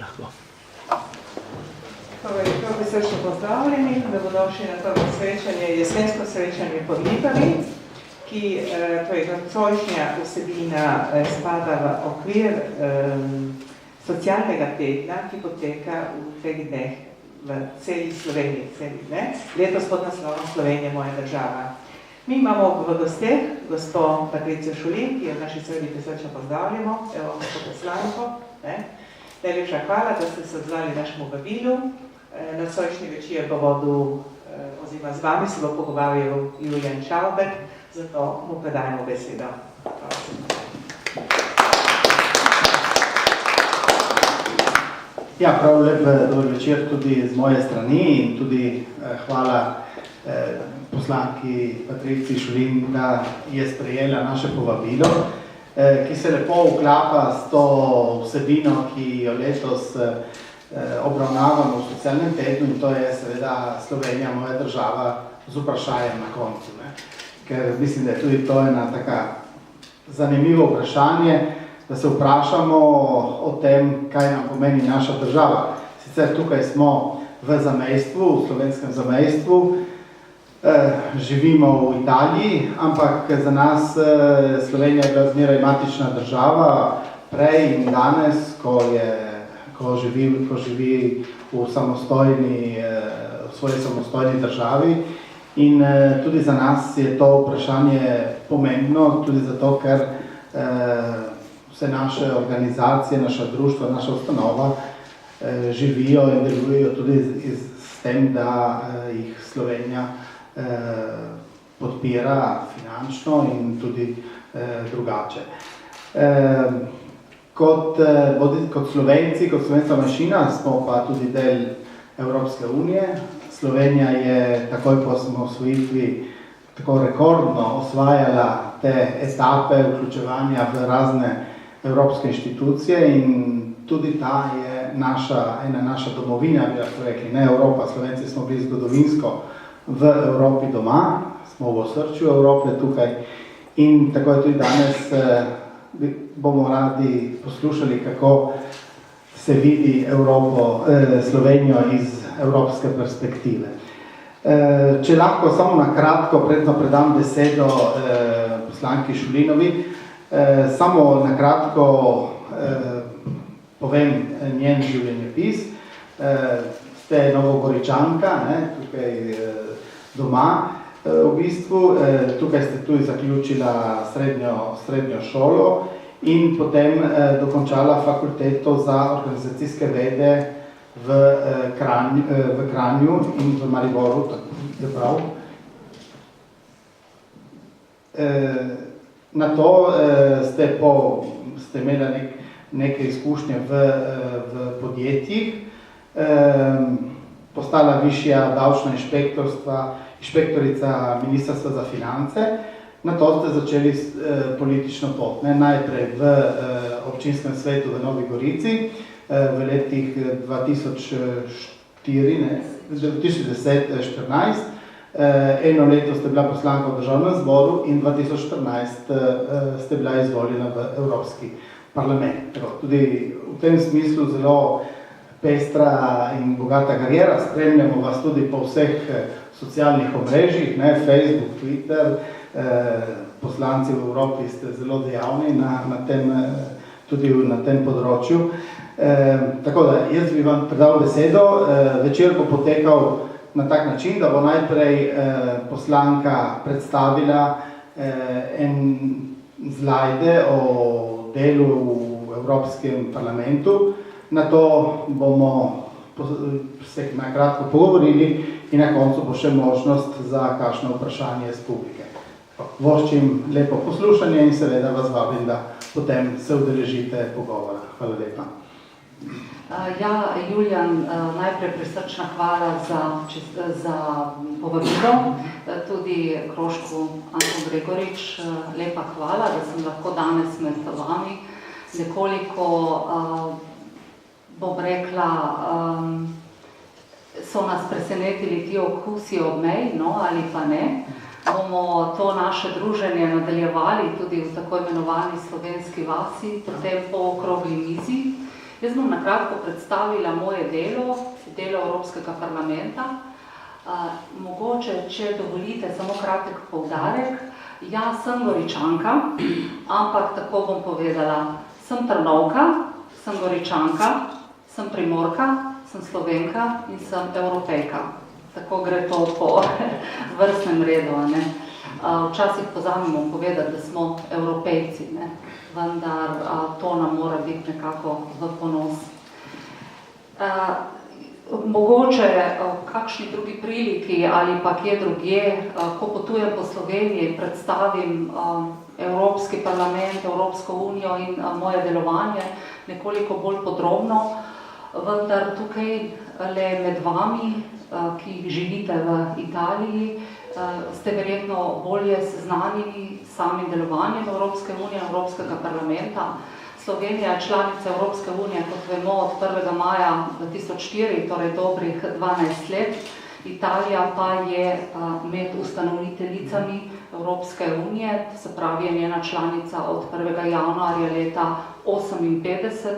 lahko. Prav srčno pozdravljeni, dobrodošli na prvo srečanje, jesensko srečanje pod Lipami, ki, torej nocojšnja vsebina spada v okvir socialnega tedna, ki poteka v teh dneh v celi Sloveniji, letos pod naslovom Slovenija moja država. Mi imamo v gosteh gospo Patricijo Šulin, ki jo v naši sredi srčno pozdravljamo, evo, gospod poslanko. Najlepša hvala, da ste se odzvali našemu vabilu. Nocojšnji večer bo vodil, oziroma z vami se bo pogovarjal Julijan Čaubek, zato mu predajamo besedo. Ja, prav lep dober večer tudi z moje strani in tudi hvala poslanki Patriciji Šulin, da je sprejela naše povabilo, ki se lepo vklapa s to vsebino, ki jo letos obravnavamo v socialnem tednu, in to je seveda Slovenija moja država z vprašanjem na koncu. Ker mislim, da je tudi to ena taka zanimivo vprašanje, da se vprašamo o tem, kaj nam pomeni naša država. Sicer tukaj smo v zamejstvu, v slovenskem zamejstvu, živimo v Italiji, ampak za nas Slovenija je bila zmeraj matična država, prej in danes, ko živi v svoji samostojni državi. In tudi za nas je to vprašanje pomembno, tudi zato, ker vse naše organizacije, naša društva, naša ustanova živijo in delujejo tudi s tem, da jih Slovenija podpira finančno in tudi drugače. Kot Slovenci, kot slovenska manjšina, smo pa tudi del Evropske unije. Slovenija je takoj po osamosvojitvi tako rekordno osvajala te etape vključevanja v razne evropske inštitucije in tudi ta je ena naša domovina, bi lahko rekli, ne Evropa. Slovenci smo bili zgodovinsko v Evropi doma, smo v osrčju Evrope tukaj in tako je tudi danes bomo radi poslušali, kako se vidi Slovenijo iz evropske perspektive. Če lahko samo na kratko, predno predam besedo poslanki Šulinovi, samo na kratko povem njen življenjepis. Ste Novogoričanka, tukaj doma v bistvu, tukaj ste tudi zaključila srednjo šolo in potem dokončala fakulteto za organizacijske vede v Kranju in v Mariboru, je prav. Na to ste imela neke izkušnje v podjetjih, postala višja davčna inšpektorica Ministrstva za finance, na to ste začeli politično pot, najprej v občinskem svetu v Novi Gorici, v letih 2010-2014, eno leto ste bila poslanka v državnem zboru in 2014 ste bila izvoljena v Evropski parlament. Tudi v tem smislu zelo pestra in bogata karijera, spremljamo vas tudi po vseh socialnih omrežjih, Facebook, Twitter, poslanci v Evropi ste zelo dejavni tudi na tem področju. Tako da, jaz bi vam predal besedo. Večer bo potekal na tak način, da bo najprej poslanka predstavila en slajde o delu v Evropskem parlamentu. Na to bomo se nakratko pogovorili in na koncu bo še možnost za kakšno vprašanje iz publike. Voščim lepo poslušanje in seveda vas vabim, da potem se udeležite pogovora. Hvala lepa. Ja, Julijan, najprej prisrčna hvala za povabilo, tudi krožku Anton Gregorič, lepa hvala, da sem lahko danes med vami. Nekoliko, bom rekla, so nas presenetili ti okusi ob meji, ali pa ne. Bomo to naše druženje nadaljevali tudi v tako imenovani slovenski vasi, potem po okrogli mizi. Jaz bom nakratko predstavila moje delo Evropskega parlamenta. Mogoče, če dovolite, samo kratek poudarek. Ja, sem Goričanka, ampak tako bom povedala. Sem Trnovka, sem Goričanka, sem Primorka, sem Slovenka in sem Evropejka. Tako gre to po vrstnem redu. Ne? Včasih pozabimo povedati, da smo Evropejci, ne? Vendar to nam mora biti nekako v ponos. Mogoče kakšni drugi priliki ali pa kje drugje, ko potujem po Sloveniji, predstavim Evropski parlament, Evropsko unijo in moje delovanje nekoliko bolj podrobno, vendar tukaj le med vami, ki živite v Italiji, ste verjetno bolje seznanjeni s samim delovanjem Evropske unije, Evropskega parlamenta. Slovenija je članica Evropske unije, kot vemo, od 1. maja 2004, torej dobrih 12 let. Italija pa je med ustanoviteljicami Evropske unije, se pravi je njena članica od 1. januarja leta 1958,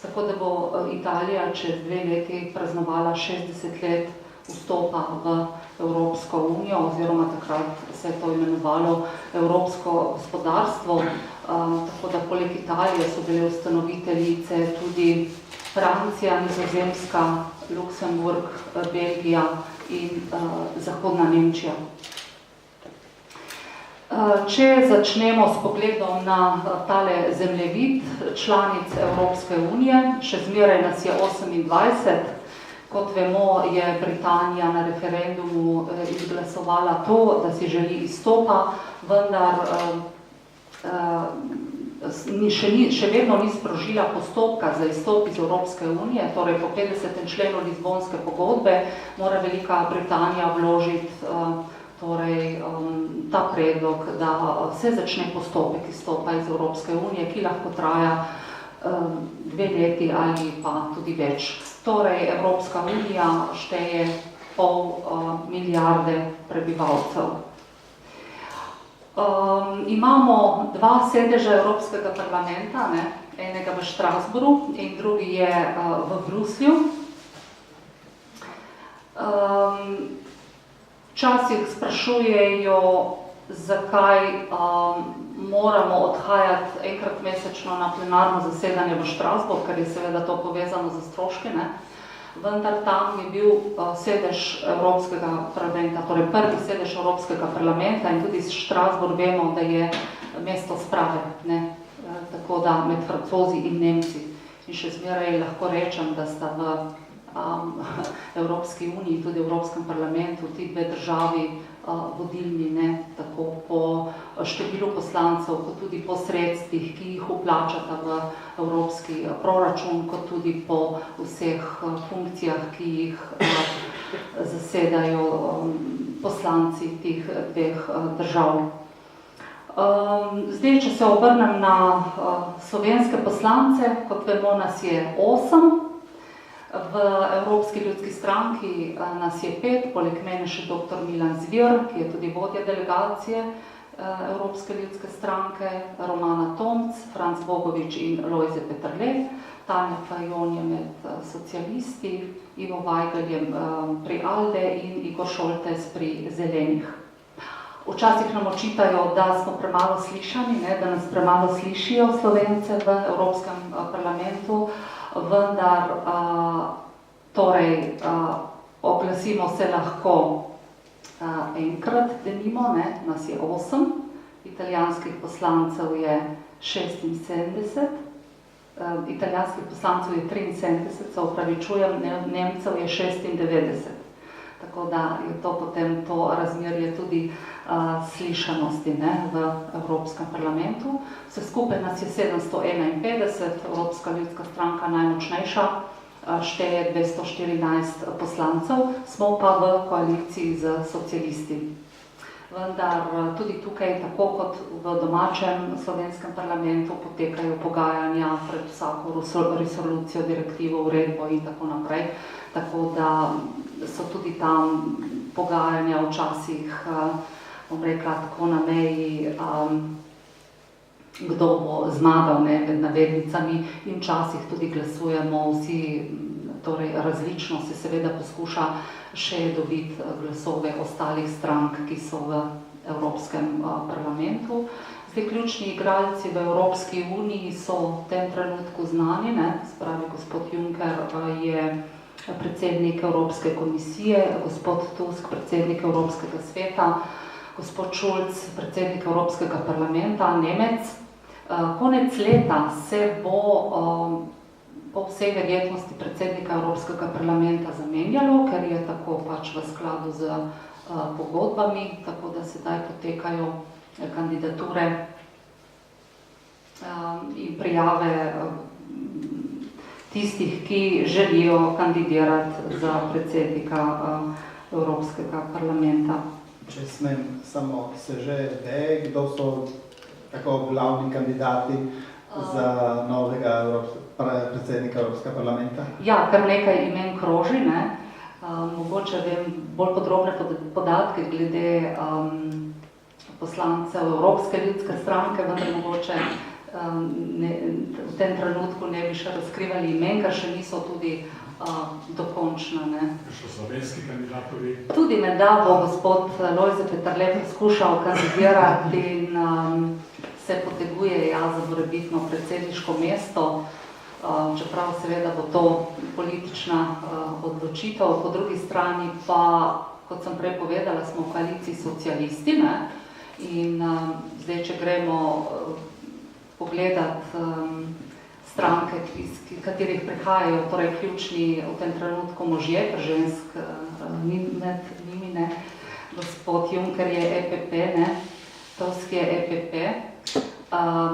tako da bo Italija čez 2 leti praznovala 60 let vstopa v Evropsko unijo, oziroma takrat se je to imenovalo Evropsko gospodarstvo. Tako da poleg Italije so bile ustanoviteljice tudi Francija, Nizozemska, Luksemburg, Belgija in Zahodna Nemčija. Če začnemo s pogledom na tale zemljevid članic Evropske unije, še zmeraj nas je 28. Kot vemo, je Britanija na referendumu izglasovala to, da si želi izstopa, vendar še vedno ni sprožila postopka za izstop iz Evropske unije, torej po 50. členu Lizbonske pogodbe mora Velika Britanija vložiti ta predlog, da se začne postopek izstopa iz Evropske unije, ki lahko traja 2 leti ali pa tudi več. Torej, Evropska unija šteje 0,5 milijarde prebivalcev. Imamo 2 sedeža Evropskega parlamenta, ne? Enega v Strasbourgu in drugi je v Bruslju. Včasih sprašujejo, zakaj moramo odhajati enkrat mesečno na plenarno zasedanje v Strasbourg, ker je seveda to povezano z stroški, ne? Vendar tam je bil sedež Evropskega parlamenta, torej prvi sedež Evropskega parlamenta in tudi Strasbourg vemo, da je mesto sprave, ne? Tako da med Francozi in Nemci. In še zmeraj lahko rečem, da sta v Evropski uniji, tudi v Evropskem parlamentu, ti 2 državi vodilni, ne, tako po številu poslancev, kot tudi po sredstvih, ki jih vplačata v evropski proračun, kot tudi po vseh funkcijah, ki jih zasedajo poslanci teh 2 držav. Zdaj, če se obrnem na slovenske poslance, kot vemo, nas je 8. V Evropski ljudski stranki nas je 5, poleg mene še dr. Milan Zvir, ki je tudi vodja delegacije Evropske ljudske stranke, Romana Tomc, Franc Bogovič in Lojze Peterle, Tanja Fajon je med socialisti, Ivo Vajgl je pri Alde in Igor Šoltes pri Zelenih. Včasih nam očitajo, da smo premalo slišani, ne, da nas premalo slišijo Slovence v Evropskem parlamentu, vendar oglasimo se lahko enkrat, denimo, ne, nas je 8, italijanskih poslancev je 76, italijanskih poslancev je 73, se opravičujem, Nemcev je 96. Tako da je to potem to razmerje tudi slišanosti, ne, v Evropskem parlamentu. Vse skupaj nas je 751, Evropska ljudska stranka najmočnejša, šteje 214 poslancev, smo pa v koaliciji z socialisti. Vendar tudi tukaj, tako kot v domačem slovenskem parlamentu, potekajo pogajanja pred vsako resolucijo, direktivo, uredbo in tako naprej. Tako da so tudi tam pogajanja včasih, bom rekla, tako na meji kdo bo zmagal, ne, med navednicami, in včasih tudi glasujemo vsi, torej različno se seveda poskuša še dobiti glasove ostalih strank, ki so v Evropskem parlamentu. Zdaj, ključni igralci v Evropski uniji so v tem trenutku znani, ne, spravi gospod Juncker je predsednik Evropske komisije, gospod Tusk, predsednik Evropskega sveta, gospod Schulz, predsednik Evropskega parlamenta, Nemec. Konec leta se bo po vsej verjetnosti predsednika Evropskega parlamenta zamenjalo, ker je tako pač v skladu z pogodbami, tako da sedaj potekajo kandidature in prijave tistih, ki želijo kandidirati za predsednika Evropskega parlamenta. Če smem samo se že ve, kdo so tako glavni kandidati za novega predsednika Evropskega parlamenta? Ja, kar nekaj imen kroži, ne. Mogoče vem bolj podrobne podatke glede poslancev Evropske ljudske stranke, vendar mogoče v tem trenutku ne bi še razkrivali imen, ker še niso tudi dokončna. Še slovenski kandidatovi? Tudi menda bo gospod Lojze Peterle poskušal kandidirati in se poteguje za morebitno predsedniško mesto, čeprav seveda bo to politična odločitev. Po drugi strani pa, kot sem prej povedala, smo v koaliciji socialisti, ne? In zdaj, če gremo pogledati stranke, iz katerih prihajajo, torej ključni v tem trenutku možje, ker žensk ni med njimi, ne. Gospod Juncker je EPP, ne. Tusk je EPP.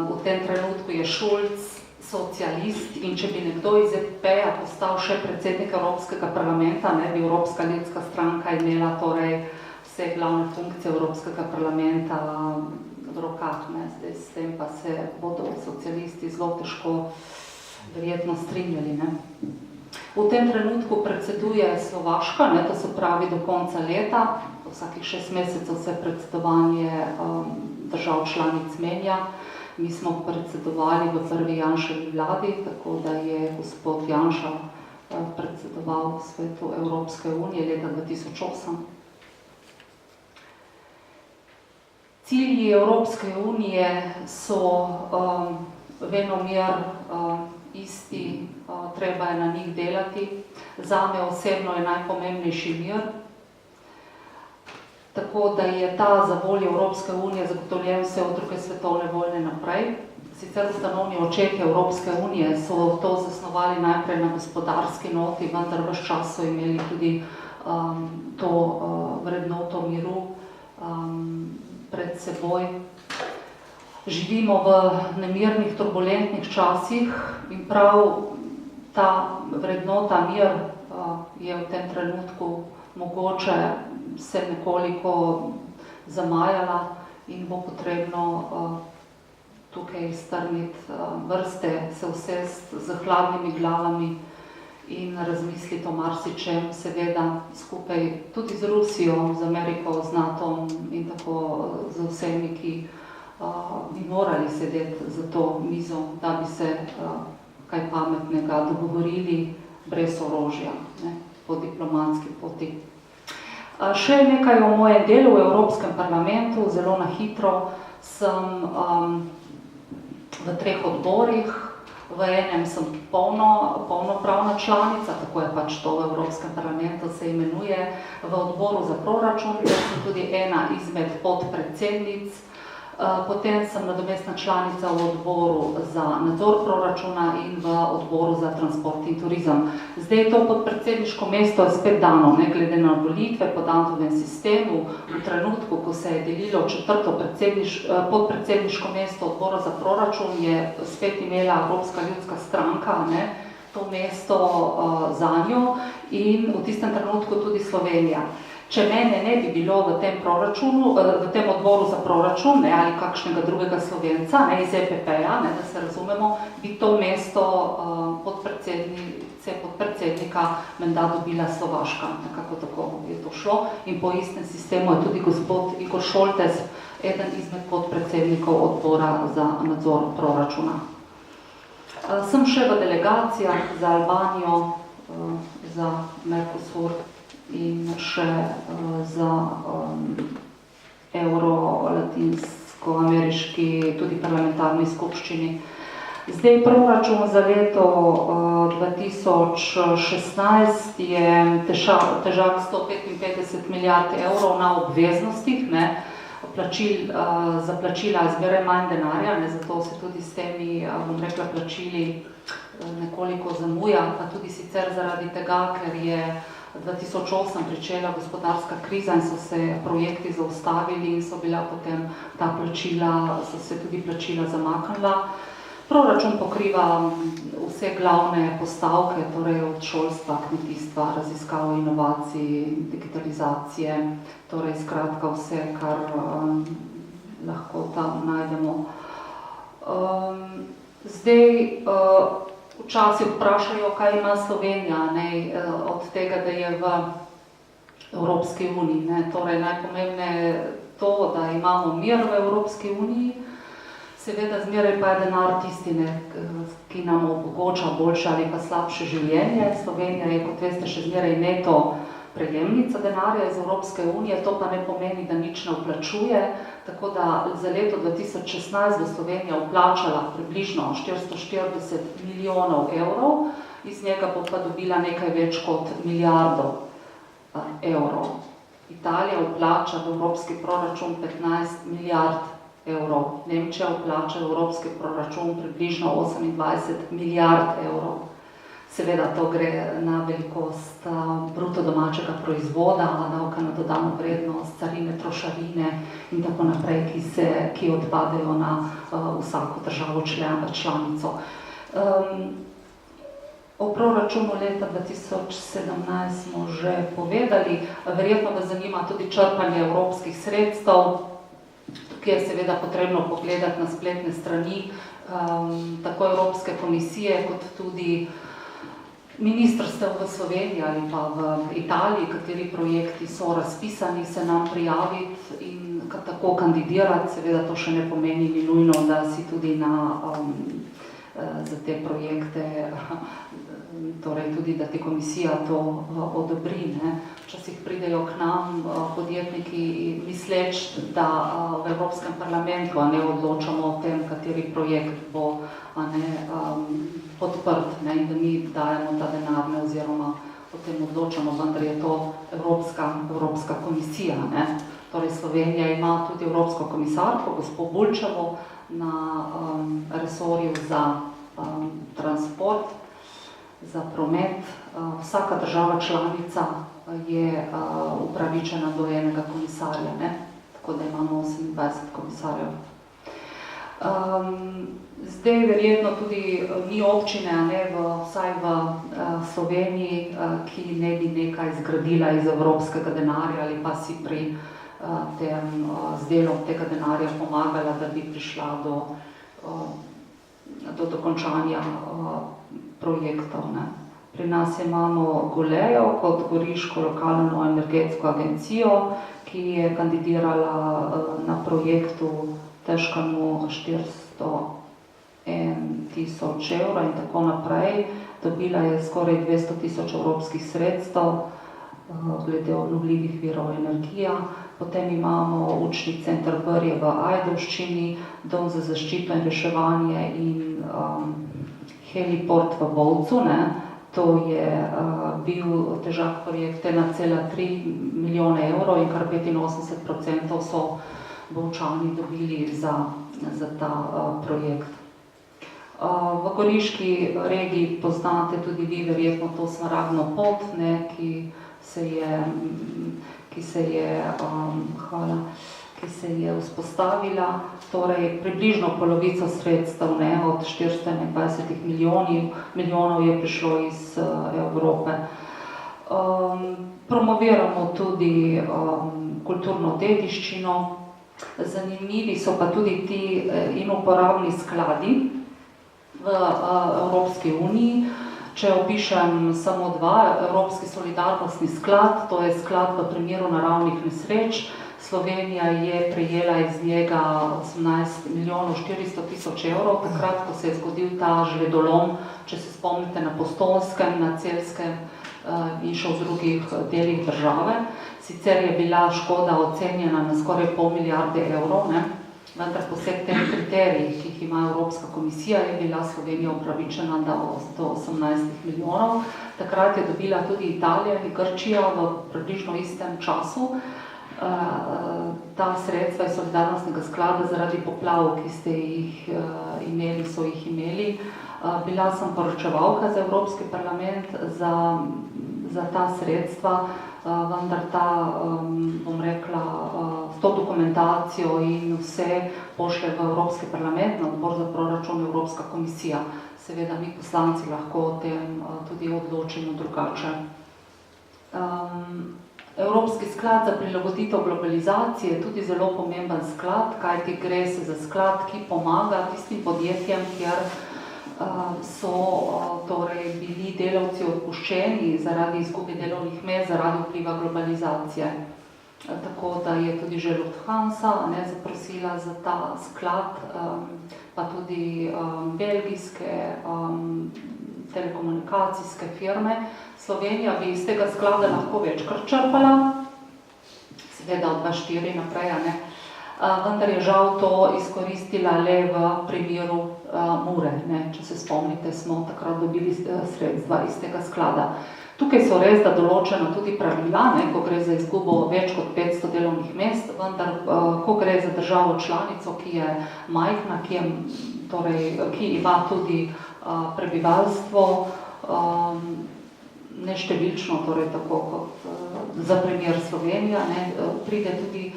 V tem trenutku je Schulz socialist in če bi nekdo iz EPP-ja postal še predsednik Evropskega parlamenta, ne, bi Evropska ljudska stranka imela torej vse glavne funkcije Evropskega parlamenta v rokah, ne. Zdaj, s tem pa se bodo socialisti zelo težko verjetno strinjali, ne. V tem trenutku predseduje Slovaška, ne, to se pravi do konca leta, vsakih 6 mesecev se predsedovanje držav članic menja. Mi smo predsedovali v prvi Janševi vladi, tako da je gospod Janša predsedoval svetu Evropske unije leta 2008. Cilji Evropske unije so venomer isti, treba je na njih delati. Zame osebno je najpomembnejši mir, tako da je ta za voljo Evropske unije zagotovljen vse od druge svetovne vojne naprej. Sicer ustanovni očetje Evropske unije so to zasnovali najprej na gospodarski noti, vendar ves čas so imeli tudi to vrednoto miru pred seboj. Živimo v nemirnih, turbulentnih časih in prav ta vrednota mir je v tem trenutku mogoče se nekoliko zamajala in bo potrebno tukaj strniti vrste, se usesti z hladnimi glavami in razmisliti o marsičem, seveda skupaj tudi z Rusijo, z Ameriko, z NATO in tako z vsemi, ki bi morali sedeti za to mizo, da bi se kaj pametnega dogovorili brez orožja, ne, po diplomatski poti. Še nekaj o mojem delu v Evropskem parlamentu, zelo na hitro. Sem v 3 odborih, v enem sem polnopravna članica, tako je pač to v Evropskem parlamentu se imenuje, v odboru za proračun, kjer sem tudi ena izmed podpredsednic. Potem sem nadomestna članica v odboru za nadzor proračuna in v odboru za transport in turizem. Zdaj to podpredsedniško mesto je spet dano, ne glede na volitve po Dantovem sistemu. V trenutku, ko se je delilo 4. podpredsedniško mesto odbora za proračun, je spet imela Evropska ljudska stranka, ne, to mesto zanjo in v tistem trenutku tudi Slovenija. Če mene ne bi bilo v tem proračunu, v tem odboru za proračun, ne, ali kakšnega drugega Slovenca, ne, iz EPP-ja, ne, da se razumemo, bi to mesto podpredsednika menda dobila Slovaška. Nekako tako je to šlo in po istem sistemu je tudi gospod Igor Šoltes eden izmed podpredsednikov odbora za nadzor proračuna. Sem še v delegacijah za Albanijo, za Mercosur in še za euro-latinsko-ameriški tudi parlamentarni skupščini. Zdaj proračun za leto 2016 je težak 155 milijard evrov na obveznostih, za plačila zmeraj manj denarja, zato se tudi s temi, bom rekla, plačili nekoliko zamuja, pa tudi sicer zaradi tega, ker je 2008 pričela gospodarska kriza in so se projekti zaustavili in so bila potem ta plačila, so se tudi plačila zamaknila. Proračun pokriva vse glavne postavke, torej od šolstva, kmetijstva, raziskav, inovacij, digitalizacije, torej skratka vse, kar lahko tam najdemo. Zdaj, včasih vprašajo, kaj ima Slovenija, od tega, da je v Evropski uniji. Torej, najpomembneje je to, da imamo mir v Evropski uniji, seveda zmeraj pa je denar tisti, ki nam omogoča boljše ali pa slabše življenje. Slovenija je, kot veste, še zmeraj neto prejemnica denarja iz Evropske unije, to pa ne pomeni, da nič ne vplačuje, tako da za leto 2016 bo Slovenija vplačala približno 440 milijonov evrov, iz njega bo pa dobila nekaj več kot milijardo evrov. Italija vplača v evropski proračun 15 milijard evrov, Nemčija vplača v evropski proračun približno 28 milijard evrov. Seveda to gre na velikost bruto domačega proizvoda, davka na dodano vrednost, carine, trošarine in tako naprej, ki odpadajo na vsako državo članico. O proračunu leta 2017 smo že povedali, verjetno vas zanima tudi črpanje evropskih sredstev, ki je seveda potrebno pogledati na spletne strani tako Evropske komisije, kot tudi ministrstev v Sloveniji ali pa v Italiji, kateri projekti so razpisani, se nam prijaviti in tako kandidirati. Seveda to še ne pomeni ni nujno, da si tudi za te projekte, torej tudi, da ti komisija to odobri. Včasih pridejo k nam podjetniki misleč, da v Evropskem parlamentu ne odločamo o tem, kateri projekt bo podprt, in da mi dajemo ta denar oziroma o tem odločamo, vendar je to Evropska komisija. Torej Slovenija ima tudi Evropsko komisarko, gospo Bulčevo, na resorju za transport, za promet. Vsaka država članica je upravičena do enega komisarja, tako da imamo 28 komisarjev. Zdaj verjetno tudi ni občine, vsaj v Sloveniji, ki ne bi nekaj zgradila iz evropskega denarja ali pa si pri z delom tega denarja pomagala, da bi prišla do dokončanja projektov. Pri nas imamo Golejo kot goriško lokalno energetsko agencijo, ki je kandidirala na projektu težkemu 401.000 evrov in tako naprej. Dobila je skoraj 200.000 evropskih sredstev glede obnovljivih virov energije. Potem imamo učni center Brje v Ajdovščini, dom za zaščito in reševanje in heliport v Bovcu. To je bil težak projekt 1,3 milijone evrov in kar 85% so Bovčani dobili za ta projekt. V goriški regiji poznate tudi vi verjetno to Smaragdno pot, ki se je vzpostavila, torej približno polovico sredstev od 421 milijonov je prišlo iz Evrope. Promoviramo tudi kulturno dediščino, zanimivi so pa tudi ti in uporabni skladi v Evropski uniji. Če opišem samo dva, Evropski solidarnostni sklad, to je sklad v primeru naravnih nesreč, Slovenija je prejela iz njega 18 milijonov 400 tisoč evrov, takrat, ko se je zgodil ta žledolom, če se spomnite, na Postojnskem, na Celjskem in še v drugih delih države. Sicer je bila škoda ocenjena na skoraj pol milijarde evrov, ne? Vendar po vseh teh kriterijih, ki jih ima Evropska komisija, je bila Slovenija upravičena do 18 milijonov. Takrat je dobila tudi Italija in Grčija v približno istem času ta sredstva iz solidarnostnega sklada zaradi poplav, ki ste jih imeli, so jih imeli. Bila sem poročevalka za Evropski parlament za ta sredstva, vendar ta, bom rekla, to dokumentacijo in vse pošlje v Evropski parlament, na odbor za proračun Evropska komisija. Seveda mi poslanci lahko o tem tudi odločimo drugače. Evropski sklad za prilagoditev globalizacije je tudi zelo pomemben sklad, kajti gre se za sklad, ki pomaga tistim podjetjem, kjer so torej bili delavci odpuščeni zaradi izgube delovnih mest, zaradi vpliva globalizacije. Tako da je tudi že Lufthansa zaprosila za ta sklad, pa tudi belgijske telekomunikacijske firme. Slovenija bi iz tega sklada lahko večkrat črpala, seveda od 2024 naprej, vendar je žal to izkoristila le v primeru Mure. Če se spomnite, smo takrat dobili sredstva iz tega sklada. Tukaj so res da določena tudi pravila, ko gre za izgubo več kot 500 delovnih mest, vendar ko gre za državo članico, ki je majhna, ki ima tudi prebivalstvo neštevilčno, torej tako kot za primer Slovenija, pride tudi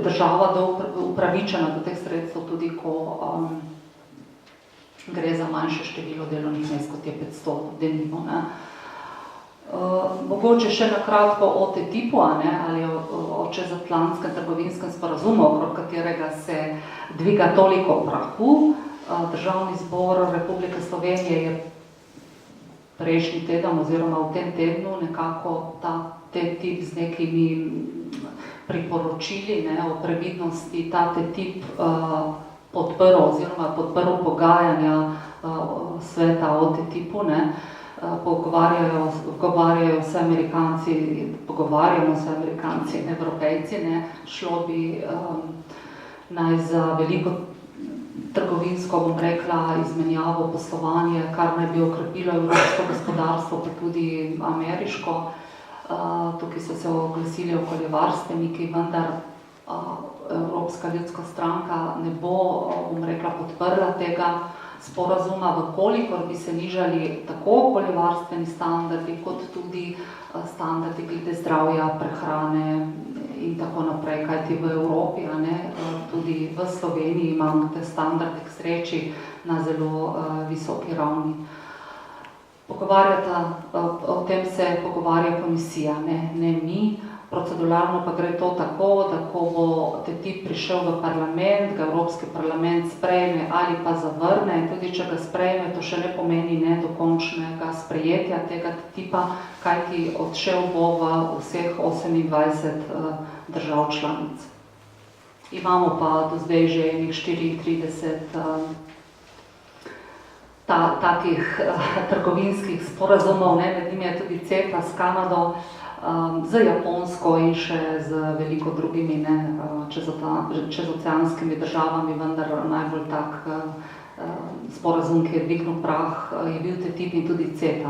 država upravičena do teh sredstev, tudi ko gre za manjše število delovnih mest, kot je 500 denimo. Mogoče še na kratko o TTIP-u ali o čezatlantskem trgovinskem sporazumu, okrog katerega se dviga toliko prahu. Državni zbor Republike Slovenije je prejšnji teden oziroma v tem tednu nekako ta TTIP z nekimi priporočili o previdnosti ta TTIP podprl oziroma podprl pogajanja sveta o TTIP-u. Pogovarjajo se Amerikanci, Evropejci, šlo bi naj za veliko trgovinsko, bom rekla, izmenjavo, poslovanje, kar naj bi okrepilo evropsko gospodarstvo, pa tudi ameriško. Tukaj so se oglasili okoljevarstveniki, vendar Evropska ljudska stranka ne bo, bom rekla, podprla tega sporazuma, vkolikor bi se nižali tako okoljevarstveni standardi, kot tudi standardi glede zdravja, prehrane in tako naprej, kajti v Evropi, tudi v Sloveniji imamo te standarde k sreči na zelo visoki ravni. O tem se pogovarja komisija, ne mi. Proceduralno pa gre to tako, da ko bo TTIP prišel v parlament, ga Evropski parlament sprejme ali pa zavrne, in tudi če ga sprejme, to še ne pomeni dokončnega sprejetja tega TTIP-a, kajti odšel bo v vseh 28 držav članic. Imamo pa do zdaj že enih 34 takih trgovinskih sporazumov, med njimi je tudi CETA s Kanado, z Japonsko in še z veliko drugimi čezoceanskimi državami, vendar najbolj tak sporazum, ki je dvignil prah, je bil TTIP in tudi CETA.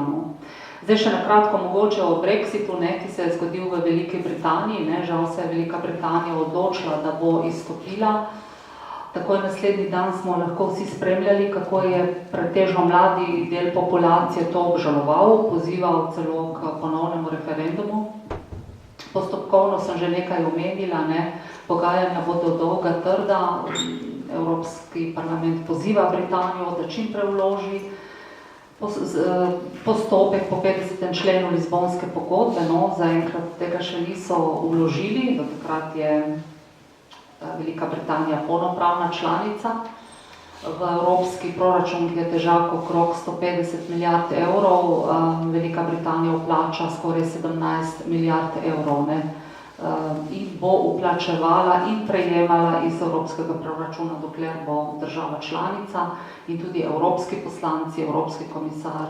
Zdaj še na kratko mogoče o Brexitu, ki se je zgodil v Veliki Britaniji. Žal se je Velika Britanija odločila, da bo izstopila. Takoj naslednji dan smo lahko vsi spremljali, kako je pretežno mladi del populacije to obžaloval, pozival celo k ponovnemu referendumu. Postopkovno sem že nekaj omenila, pogajanja bodo dolga, trda. Evropski parlament poziva Britanijo, da čim prej vloži postopek po 50. členu Lizbonske pogodbe. Zaenkrat tega še niso vložili, do takrat je Velika Britanija polnopravna članica. V evropski proračun, ki je težak okrog 150 milijard evrov, Velika Britanija vplača skoraj 17 milijard evrov. in bo vplačevala in prejemala iz evropskega proračuna, dokler bo država članica, in tudi evropski poslanci, evropski komisar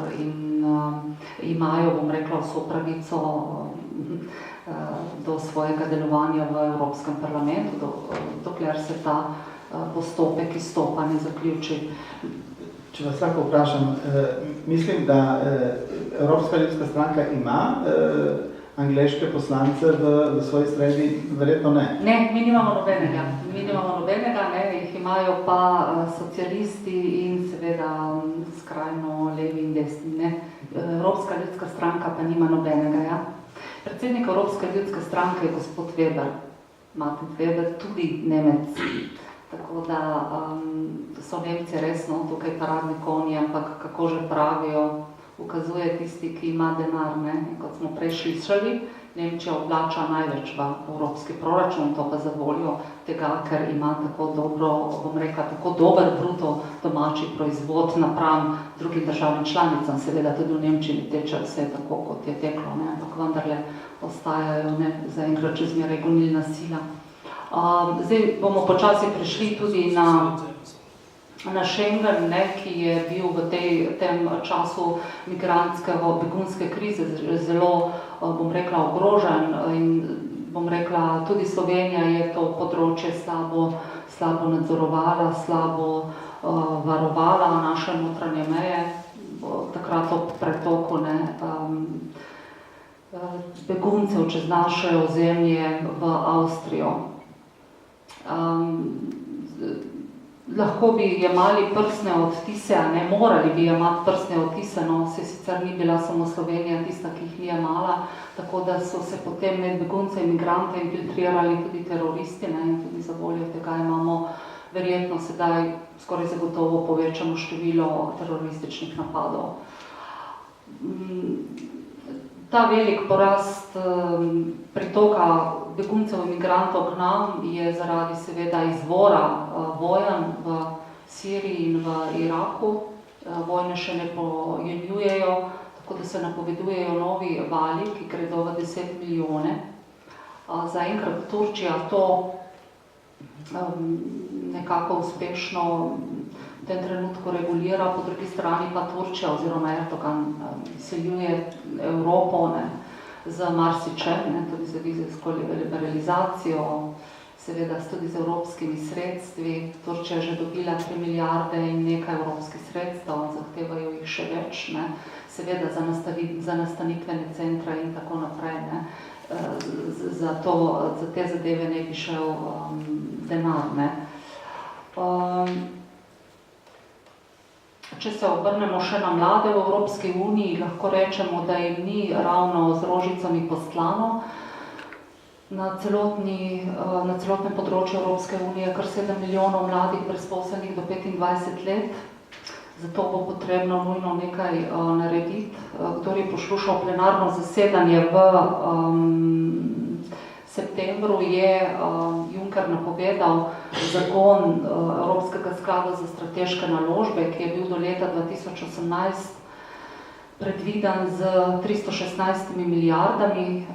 imajo, bom rekla, vso pravico do svojega delovanja v Evropskem parlamentu, dokler se ta postopek izstopanja zaključi. Če vas lahko vprašam, mislim, da Evropska ljudska stranka ima angleške poslance v svoji sredi, verjetno ne. Ne, mi nimamo nobenega. Jih imajo pa socialisti in seveda skrajno levi in desni. Ne. Evropska ljudska stranka pa nima nobenega. Ja. Predsednik Evropske ljudske stranke je gospod Weber, Martin Weber, tudi Nemec. Tako da so Nemci resno tukaj paradni konji, ampak kako že pravijo, ukazuje tisti, ki ima denar. Ne? Kot smo prej slišali, Nemčija vplača največ v evropski proračun, to pa za voljo tega, ker ima tako dobro, bom rekla, tako dober bruto domači proizvod napram drugim državnim članicam. Seveda tudi v Nemčiji ne teče vse tako, kot je teklo, ne? Ampak vendarle ostajajo zaenkrat čezmeraj gonilna sila. Zdaj bomo počasi prišli tudi na Schengen, ne, ki je bil v tem času migrantske, begunske krize zelo, bom rekla, ogrožen in bom rekla, tudi Slovenija je to področje slabo nadzorovala, slabo varovala naše notranje meje, takrat ob pretoku beguncev čez naše ozemlje v Avstrijo. Lahko bi jemali prstne odtise, ne morali bi jemati prstne odtise, no, se sicer ni bila samo Slovenija tista, ki jih ni jemala, tako da so se potem med begunce in migrante infiltrirali tudi teroristi, ne, in tudi za voljo tega imamo verjetno sedaj skoraj zagotovo povečano število terorističnih napadov. Ta velik porast pritoka beguncev in migrantov k nam je zaradi seveda izvora vojen v Siriji in v Iraku. Vojne še ne pojenjujejo, tako da se napovedujejo novi vali, ki gredo v 10 milijone. Zaenkrat Turčija to nekako uspešno v tem trenutku regulira, po drugi strani pa Turčija oziroma Erdogan izseljuje Evropo z marsičem, tudi z vizijsko liberalizacijo, seveda tudi z evropskimi sredstvi. Turčija je že dobila 3 milijarde in nekaj evropskih sredstev, zahtevajo jih še več, ne. Seveda za nastanitvene centre in tako naprej. Ne. Za te zadeve ne bi šel denar. Ne. Če se obrnemo še na mlade v Evropski uniji, lahko rečemo, da jim ni ravno z rožicami postlano. Na celotnem področju Evropske unije kar 7 milijonov mladih brezposelnih do 25 let. Zato bo potrebno nujno nekaj narediti. Kdor je poslušal plenarno zasedanje v septembru, je Juncker napovedal zagon Evropskega sklada za strateške naložbe, ki je bil do leta 2018 predviden z 316 milijardami,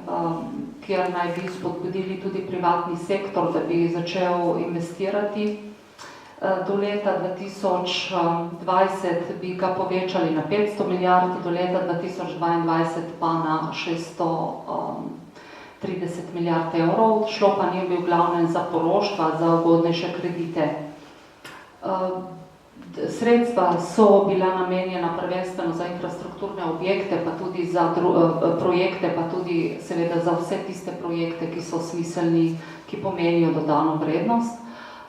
kjer naj bi spodbudili tudi privatni sektor, da bi začel investirati. Do leta 2020 bi ga povečali na 500 milijard, do leta 2022 pa na 630 milijard evrov, šlo pa ni bil glavnem za poroštva, za ugodnejše kredite. Sredstva so bila namenjena prvenstveno za infrastrukturne objekte, pa tudi za projekte, pa tudi seveda za vse tiste projekte, ki so smiselni, ki pomenijo dodano vrednost.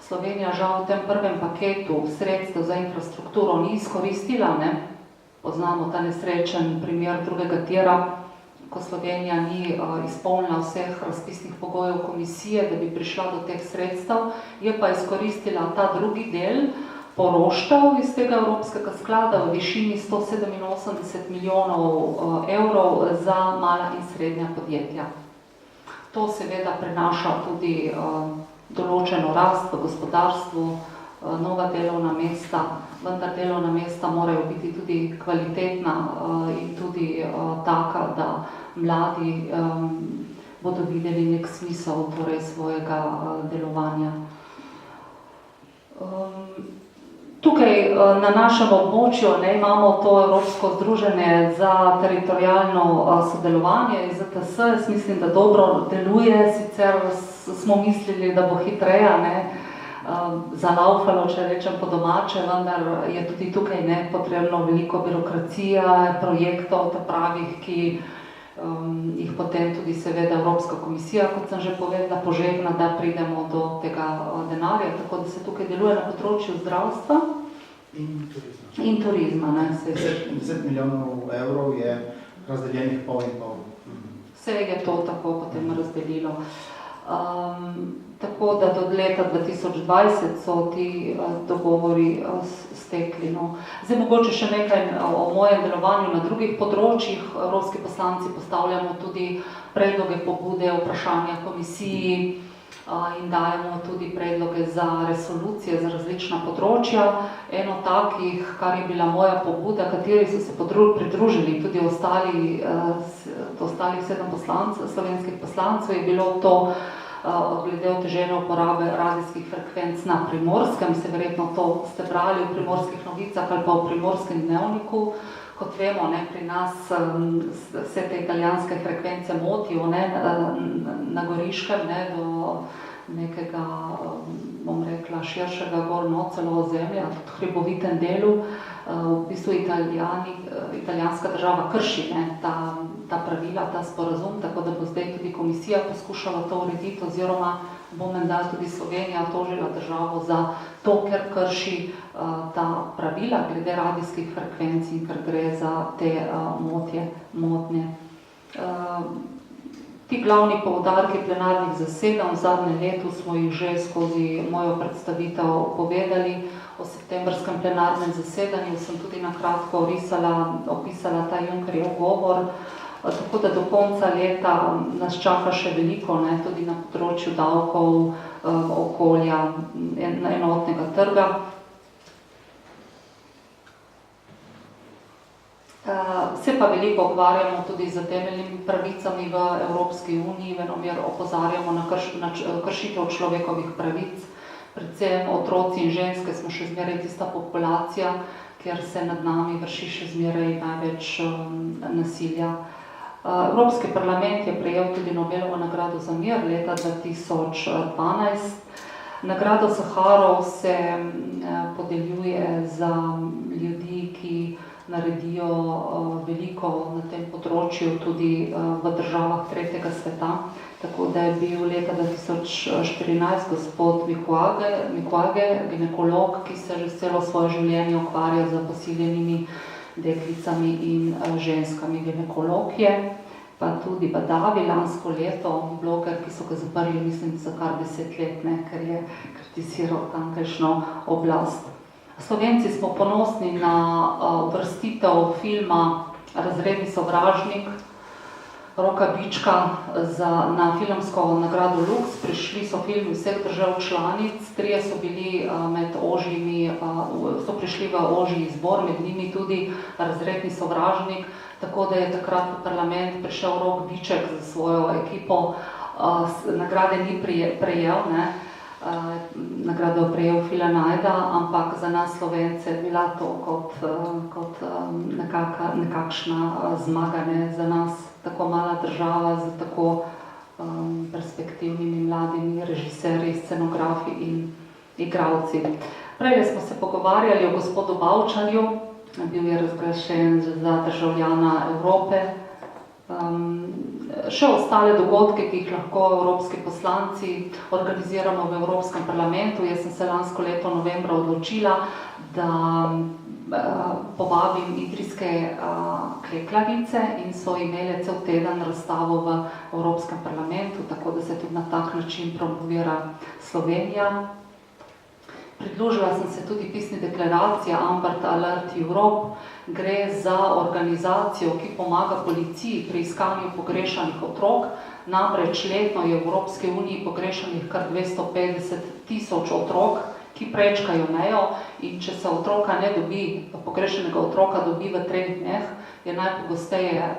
Slovenija žal v tem prvem paketu sredstev za infrastrukturo ni izkoristila, ne? Poznamo ta nesrečen primer drugega tira, ko Slovenija ni izpolnila vseh razpisnih pogojev komisije, da bi prišla do teh sredstev, je pa izkoristila ta drugi del poroštev iz tega Evropskega sklada v višini 187 milijonov evrov za mala in srednja podjetja. To seveda prenaša tudi določeno rast v gospodarstvu, nova delovna mesta, vendar delovna mesta morajo biti tudi kvalitetna in tudi taka, da mladi bodo videli nek smisel torej svojega delovanja. Tukaj na našem območju imamo to Evropsko združenje za teritorialno sodelovanje iz ETS. Jaz mislim, da dobro deluje, sicer smo mislili, da bo hitreje zalaufalo, če rečem po domače, vendar je tudi tukaj potrebno veliko birokracije, projektov, pravih, ki jih potem tudi seveda Evropska komisija, kot sem že povedala, požegna, da pridemo do tega denarja, tako da se tukaj deluje na področju zdravstva in turizma. 10 milijonov evrov je razdeljenih pol in pol. Vse je to tako potem razdelilo. Tako da do leta 2020 so ti dogovori stekli. Zdaj mogoče še nekaj o mojem delovanju na drugih področjih. Evropski poslanci postavljamo tudi predloge, pobude, vprašanja komisiji in dajemo tudi predloge za resolucije za različna področja. Eno takih, kar je bila moja pobuda, kateri so se pridružili tudi ostalih 7 slovenskih poslancev, je bilo to glede otežene uporabe radijskih frekvenc na Primorskem. Se verjetno to ste brali v Primorskih novicah ali pa v Primorskem dnevniku. Kot vemo, pri nas vse te italijanske frekvence motijo na Goriškem do nekega, bom rekla, širšega gorno celo ozemlja, tudi hriboviten delu. V bistvu italijanska država krši ta pravila, ta sporazum, tako da bo zdaj tudi komisija poskušala to urediti, oziroma bo menda tudi Slovenija tožila državo za to, ker krši ta pravila glede radijskih frekvenc in ker gre za te motnje. Ti glavni poudarki plenarnih zasedanj v zadnjem letu smo jih že skozi mojo predstavitev povedali. O septembrskem plenarnem zasedanju sem tudi na kratko opisala ta Junckerjev govor, tako da do konca leta nas čaka še veliko, tudi na področju davkov, okolja, enotnega trga. Se pa veliko ukvarjamo tudi z temeljnimi pravicami v Evropski uniji, venomer opozarjamo na kršitev človekovih pravic. Predvsem otroci in ženske smo še zmeraj tista populacija, kjer se nad nami vrši še zmeraj največ nasilja. Evropski parlament je prejel tudi Nobelovo nagrado za mir leta 2012. Nagrado Saharov se podeljuje za ljudi, ki naredijo veliko na tem področju tudi v državah tretjega sveta. Tako da je bil leta 2014 gospod Mukwege, ginekolog, ki se že celo svoje življenje ukvarja z posiljenimi deklicami in ženskami. Ginekolog je, pa tudi Badavi lansko leto, bloger, ki so ga zaprli, mislim, za kar 10 let, ker je kritiziral tamkajšnjo oblast. Slovenci smo ponosni na uvrstitev filma Razredni sovražnik Roka Bička na filmsko nagrado Lux. Prišli so filmi vseh držav članic, 3 so bili med ožjimi, so prišli v ožji izbor, med njimi tudi Razredni sovražnik, tako da je takrat v parlament prišel Rok Biček za svojo ekipo, nagrade ni prejel, nagrado je prejel Fila Najda, ampak za nas Slovence je bila to kot nekakšna zmaga, za nas tako mala država z tako perspektivnimi mladimi režiserji, scenografi in igralci. Prej smo se pogovarjali o gospodu Bavčarju, bil je razglašen za državljana Evrope. Še ostale dogodke, ki jih lahko evropski poslanci organiziramo v Evropskem parlamentu. Jaz sem se lansko leto novembra odločila, da povabim idrijske kleklarice in so imele cel teden razstavo v Evropskem parlamentu, tako da se tudi na tak način promovira Slovenija. Pridružila sem se tudi pisni deklaraciji Amber Alert Europe. Gre za organizacijo, ki pomaga policiji pri iskanju pogrešanih otrok. Namreč letno je v Evropski uniji pogrešanih kar 250.000 otrok, ki prečkajo mejo, in če se otroka ne dobi, pogrešanega otroka dobi v 3 dneh, je najpogosteje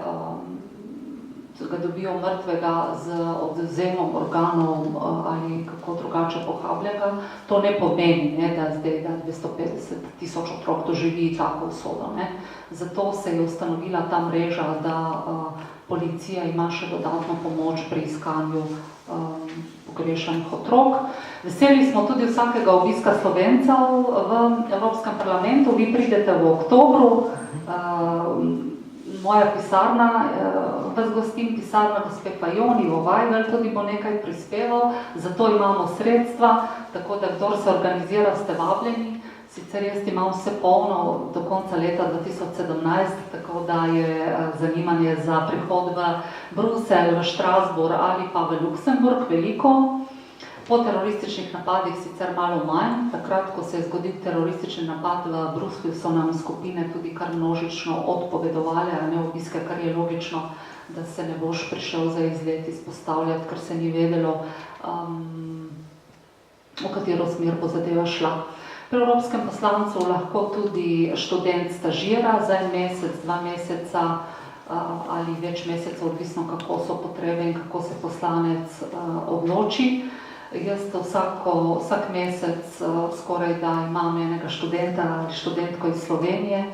ga dobijo mrtvega z odvzemom organov ali kako drugače pohabljenega, to ne pomeni, ne, da zdaj da 250.000 otrok doživi tako usodo. Ne. Zato se je ustanovila ta mreža, da policija ima še dodatno pomoč pri iskanju pogrešanih otrok. Veseli smo tudi vsakega obiska Slovencev v Evropskem parlamentu. Vi pridete v oktobru, moja pisarna, vas gostim, pisarna gospe Fajoni, Vajgl tudi bo nekaj prispeval, zato imamo sredstva, tako da kdor se organizira, ste vabljeni. Sicer jaz imam vse polno do konca leta 2017, tako da je zanimanje za prihod v Bruselj, v Štrasburg ali pa v Luksemburg veliko. Po terorističnih napadih sicer malo manj. Takrat, ko se je zgodil teroristični napad v Bruslju, so nam skupine tudi kar množično odpovedovale, a ne obiske, kar je logično, da se ne boš prišel za izlet izpostavljati, ker se ni vedelo, v katero smer bo zadeva šla. Pri evropskem poslancu lahko tudi študent stažira za 1 mesec, 2 meseca ali več mesecev, odvisno kako so potrebe in kako se poslanec odloči. Jaz vsak mesec skoraj da imam enega študenta ali študentko iz Slovenije,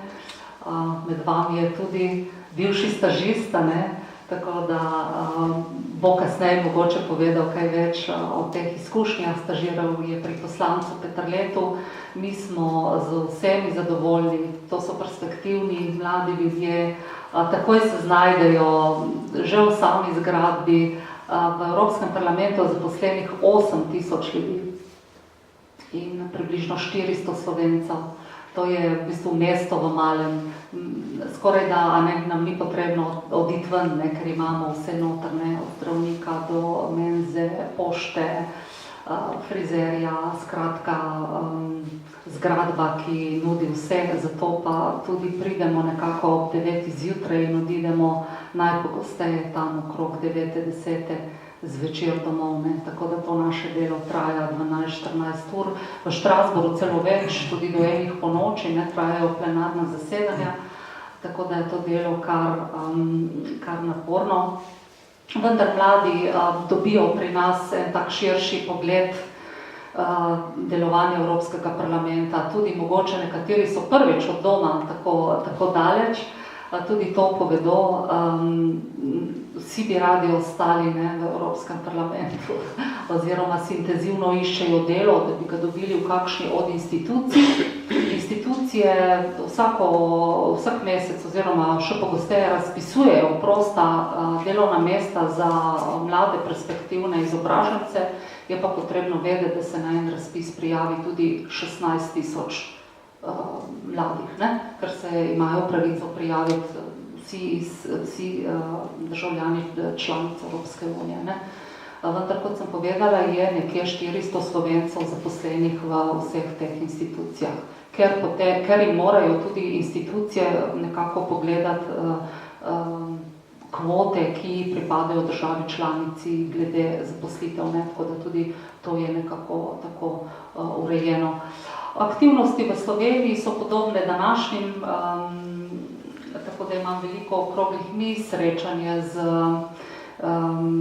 med vami je tudi bivši stažist, tako da bo kasneje mogoče povedal kaj več o teh izkušnjah. Stažiral je pri poslancu Peterletu. Mi smo z vsemi zadovoljni, to so perspektivni mladi ljudje, takoj se znajdejo že v sami zgradbi. V Evropskem parlamentu je zaposlenih 8.000 ljudi in približno 400 Slovencev. To je v bistvu mesto v malem. Skoraj da nam ni potrebno oditi ven, ker imamo vse notrne, od zdravnika do menze, pošte, frizerja, skratka zgradba, ki nudi vse, zato pa tudi pridemo nekako ob 9 zjutraj in odidemo najpogosteje tam okrog 9-10 zvečer domov, tako da to naše delo traja 12-14 ur. V Štrasburgu celo več, tudi do 1 ponoči, trajajo plenarna zasedanja, tako da je to delo kar naporno. Vendar mladi dobijo pri nas en tak širši pogled delovanja Evropskega parlamenta, tudi mogoče nekateri so prvič od doma tako daleč, tudi to povedo. Vsi bi radi ostali v Evropskem parlamentu oziroma si intenzivno iščejo delo, da bi ga dobili v kakšni od institucij. Institucije vsak mesec oziroma še pogosteje razpisujejo prosta delovna mesta za mlade perspektivne izobražence. Je pa potrebno vedeti, da se na en razpis prijavi tudi 16.000 mladih, ker se imajo pravico prijaviti vsi državljani članic Evropske unije. Vendar, kot sem povedala, je nekje 400 Slovencev zaposlenih v vseh teh institucijah, ker jim morajo tudi institucije nekako pogledati kvote, ki pripadajo državi članici glede zaposlitev, tako da tudi to je nekako tako urejeno. Aktivnosti v Sloveniji so podobne današnjim, tako da imam veliko okroglih miz, srečanje z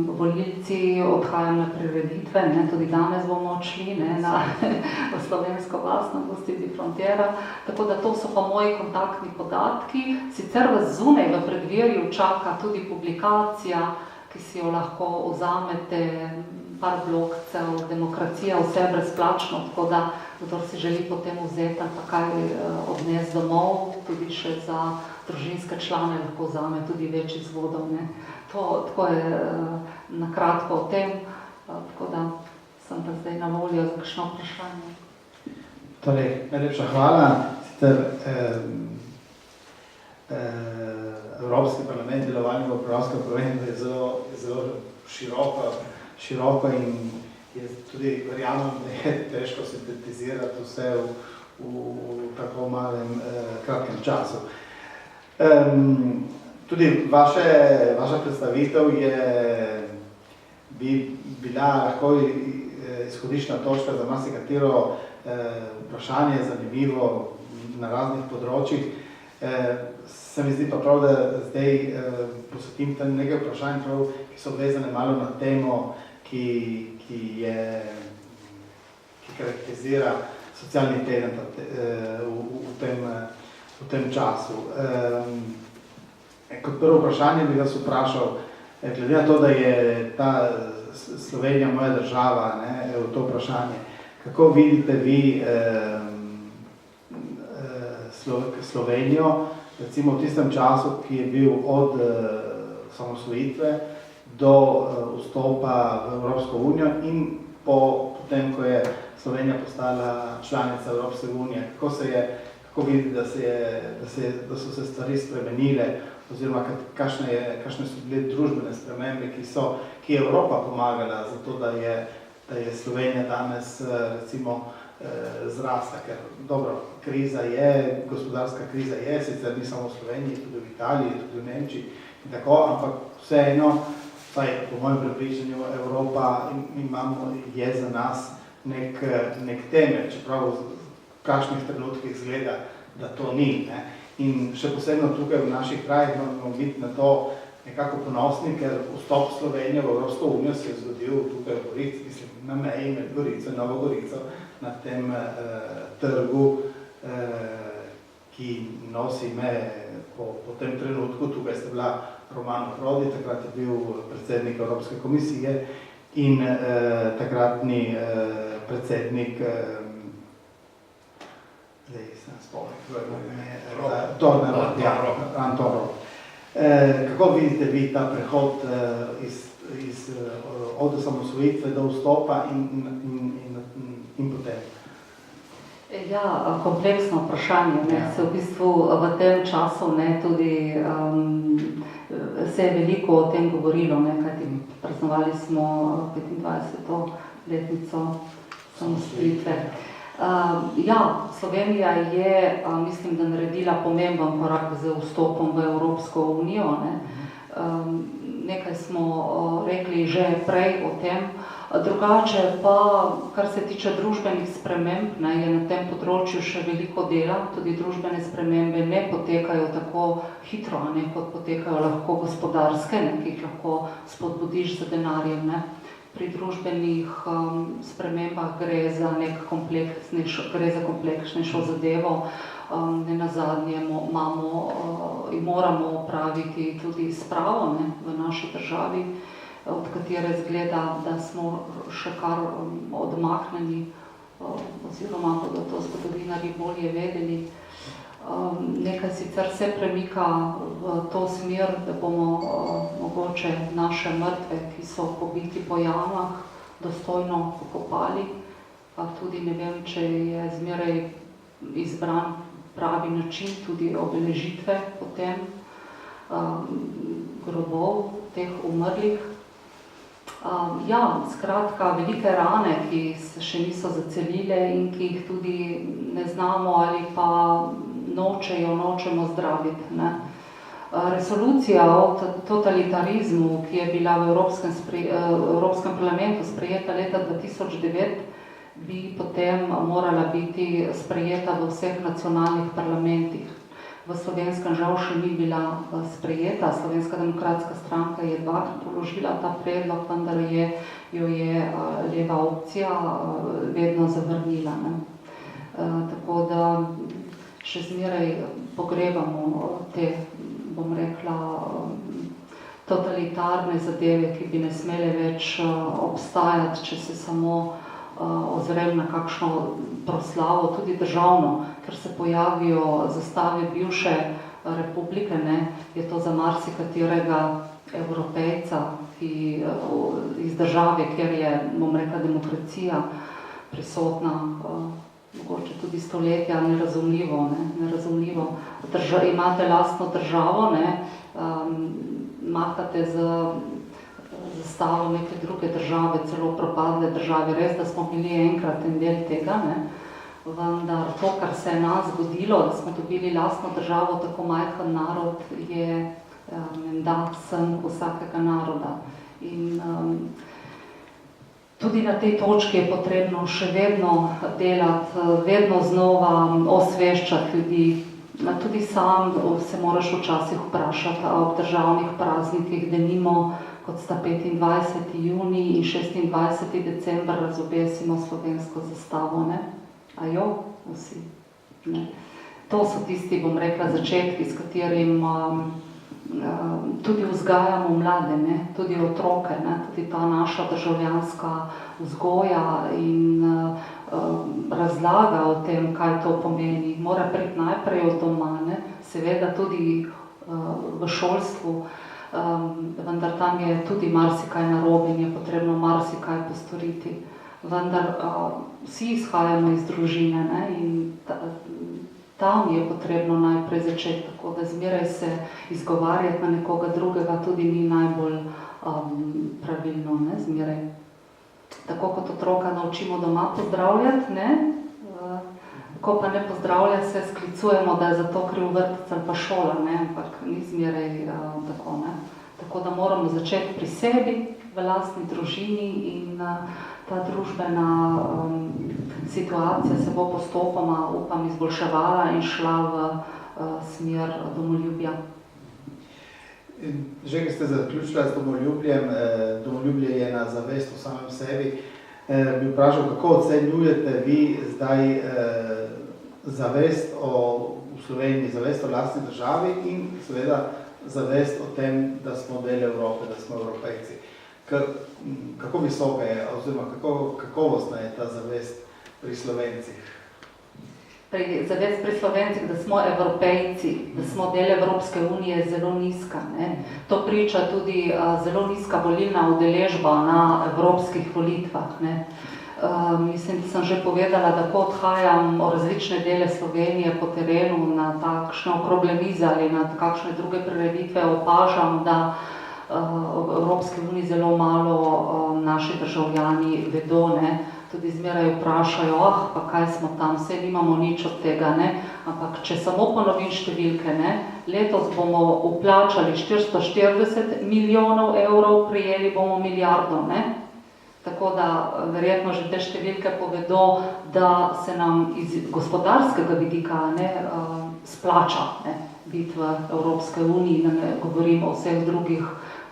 volilci, odhajam na prireditve, tudi danes bomo odšli v slovensko vas na Gosti di Frontera, tako da to so pa moji kontaktni podatki. Sicer vas zunaj v predvirju čaka tudi publikacija, ki si jo lahko vzamete, par blokcev, Demokracija, vse brezplačno, tako da kdor si želi potem vzeti ali pa kaj odnesti domov, tudi še za družinske člane lahko vzame tudi več izvodov. Tako je nakratko o tem, tako da sem pa zdaj na voljo za kakšno vprašanje. Torej, najlepša hvala. Sicer Evropski parlament, delovanje v Evropskem parlamentu je zelo široko in je tudi verjamem, da je težko sintetizirati vse v tako malem kratkem času. Tudi vaša predstavitev bi bila lahko izhodiščna točka za marsikatero vprašanje, zanimivo na raznih področjih. se mi zdi pa prav, da zdaj posvetim tam nekaj vprašanj, ki so vezane malo na temo, ki karakterizira socialni teden v tem času. Kot prvo vprašanje bi vas vprašal, glede na to, da je ta Slovenija moja država, v to vprašanje, kako vidite vi Slovenijo, recimo v tistem času, ki je bil od samosvojitve do vstopa v Evropsko unijo in potem, ko je Slovenija postala članica Evropske unije, kako vidite, da so se stvari spremenile, oziroma kakšne so bile družbene spremembe, ki je Evropa pomagala za to, da je Slovenija danes recimo zrasla, ker dobro, kriza je, gospodarska kriza je, sicer ni samo v Sloveniji, tudi v Italiji, tudi v Nemčiji in tako, ampak vseeno, vsaj po mojem prepričanju, Evropa je za nas nek temelj, čeprav v kakšnih trenutkih izgleda, da to ni. In še posebno tukaj v naših krajih moramo biti na to nekako ponosni, ker vstop Slovenije v Evropsko unijo se je zgodil tukaj v Gorici, mislim, na meji med Gorico in Novo Gorico, na tem trgu, ki nosi ime po tem trenutku. Tukaj ste bila Romano Prodi, takrat je bil predsednik Evropske komisije in takratni predsednik Anton Rop. Kako vidite vi ta prehod od osamosvojitve do vstopa in potem? Ja, kompleksno vprašanje. Se v bistvu v tem času tudi se je veliko o tem govorilo, kajti praznovali smo 25. letnico samosvojitve. Ja, Slovenija je, mislim, da naredila pomemben korak z vstopom v Evropsko unijo. Nekaj smo rekli že prej o tem. Drugače pa, kar se tiče družbenih sprememb, je na tem področju še veliko dela. Tudi družbene spremembe ne potekajo tako hitro, kot potekajo lahko gospodarske, ki jih lahko spodbudiš z denarjem. Pri družbenih spremembah gre za kompleksnejšo zadevo. Nenazadnje moramo opraviti tudi spravo v naši državi, od katere zgleda, da smo še kar odmaknjeni, oziroma bodo to zgodovinarji bolje vedeli. Nekaj sicer se premika v to smer, da bomo mogoče naše mrtve, ki so pobiti po jamah, dostojno pokopali, pa tudi ne vem, če je zmeraj izbran pravi način tudi obeležitve potem grobov teh umrlih. Ja, skratka, velike rane, ki se še niso zacelile in ki jih tudi ne znamo ali pa nočemo zdraviti. Resolucija o totalitarizmu, ki je bila v Evropskem parlamentu sprejeta leta 2009, bi potem morala biti sprejeta v vseh nacionalnih parlamentih. V slovenskem žal še ni bila sprejeta. Slovenska demokratska stranka je dvakrat vložila ta predlog, vendar jo je leva opcija vedno zavrnila. Tako da še zmeraj pogrebamo te, bom rekla, totalitarne zadeve, ki bi ne smele več obstajati, če se samo ozrem na kakšno proslavo, tudi državno, ker se pojavijo zastave bivše republike, je to za marsikaterega Evropejca, ki iz države, kjer je, bom rekla, demokracija prisotna, mogoče tudi stoletja, nerazumljivo. Imate lastno državo, mahate z zastavo neke druge države, celo propadle države. Res, da smo bili enkrat en del tega, vendar to, kar se je nas zgodilo, da smo dobili lastno državo, tako majhen narod, je menda sen vsakega naroda. In tudi na tej točki je potrebno še vedno delati, vedno znova osveščati ljudi Tudi sam se moraš včasih vprašati, a ob državnih praznikih, denimo, kot sta 25. junij in 26. december, razobesimo slovensko zastavo, ne? A jo? Vsi. Ne? To so tisti, bom rekla, začetki, s katerim tudi vzgajamo mlade, ne? Tudi otroke, ne? Tudi ta naša državljanska vzgoja in razlaga o tem, kaj to pomeni. Mora priti najprej od doma, ne? Seveda tudi v šolstvu, vendar tam je tudi marsikaj narobe in je potrebno marsikaj postoriti. Vendar vsi izhajamo iz družine, ne? In tam je potrebno najprej začeti, tako da zmeraj se izgovarjati na nekoga drugega tudi ni najbolj pravilno, ne? Zmeraj. Tako kot otroka naučimo doma pozdravljati, ne? Ko pa ne pozdravlja, se sklicujemo, da je za to kriv vrtec ali pa šola, ne? Ampak ni zmeraj tako, ne? Tako da moramo začeti pri sebi, v lastni družini in ta družbena situacija se bo postopoma, upam, izboljševala in šla v smer domoljubja. Že, ki ste zaključila s domoljubjem, domoljubje je na zavest v samem sebi, bi vprašal, kako ocenjujete vi zdaj zavest v Sloveniji, zavest o lastni državi in seveda zavest o tem, da smo del Evrope, da smo Evropejci. Kako visoka je, oziroma kako kakovostna je ta zavest pri Slovencih? Zavest pri Slovencih, da smo Evropejci, da smo del Evropske unije, je zelo nizka, ne? To priča tudi zelo nizka volilna udeležba na evropskih volitvah, ne? Mislim, da sem že povedala, da ko odhajam v različne dele Slovenije po terenu na takšne okrogle mize ali na kakšne druge prireditve, opažam, da v Evropski uniji zelo malo naši državljani vedo, ne? Tudi zmeraj vprašajo, pa kaj smo tam, vse nimamo nič od tega, ne? Ampak če samo ponovim številke, ne? Letos bomo vplačali 440 milijonov evrov, prijeli bomo milijardo, ne? Tako da verjetno že te številke povedo, da se nam iz gospodarskega vidika, ne, splača, ne, biti v Evropske uniji, da ne govorim o vseh drugih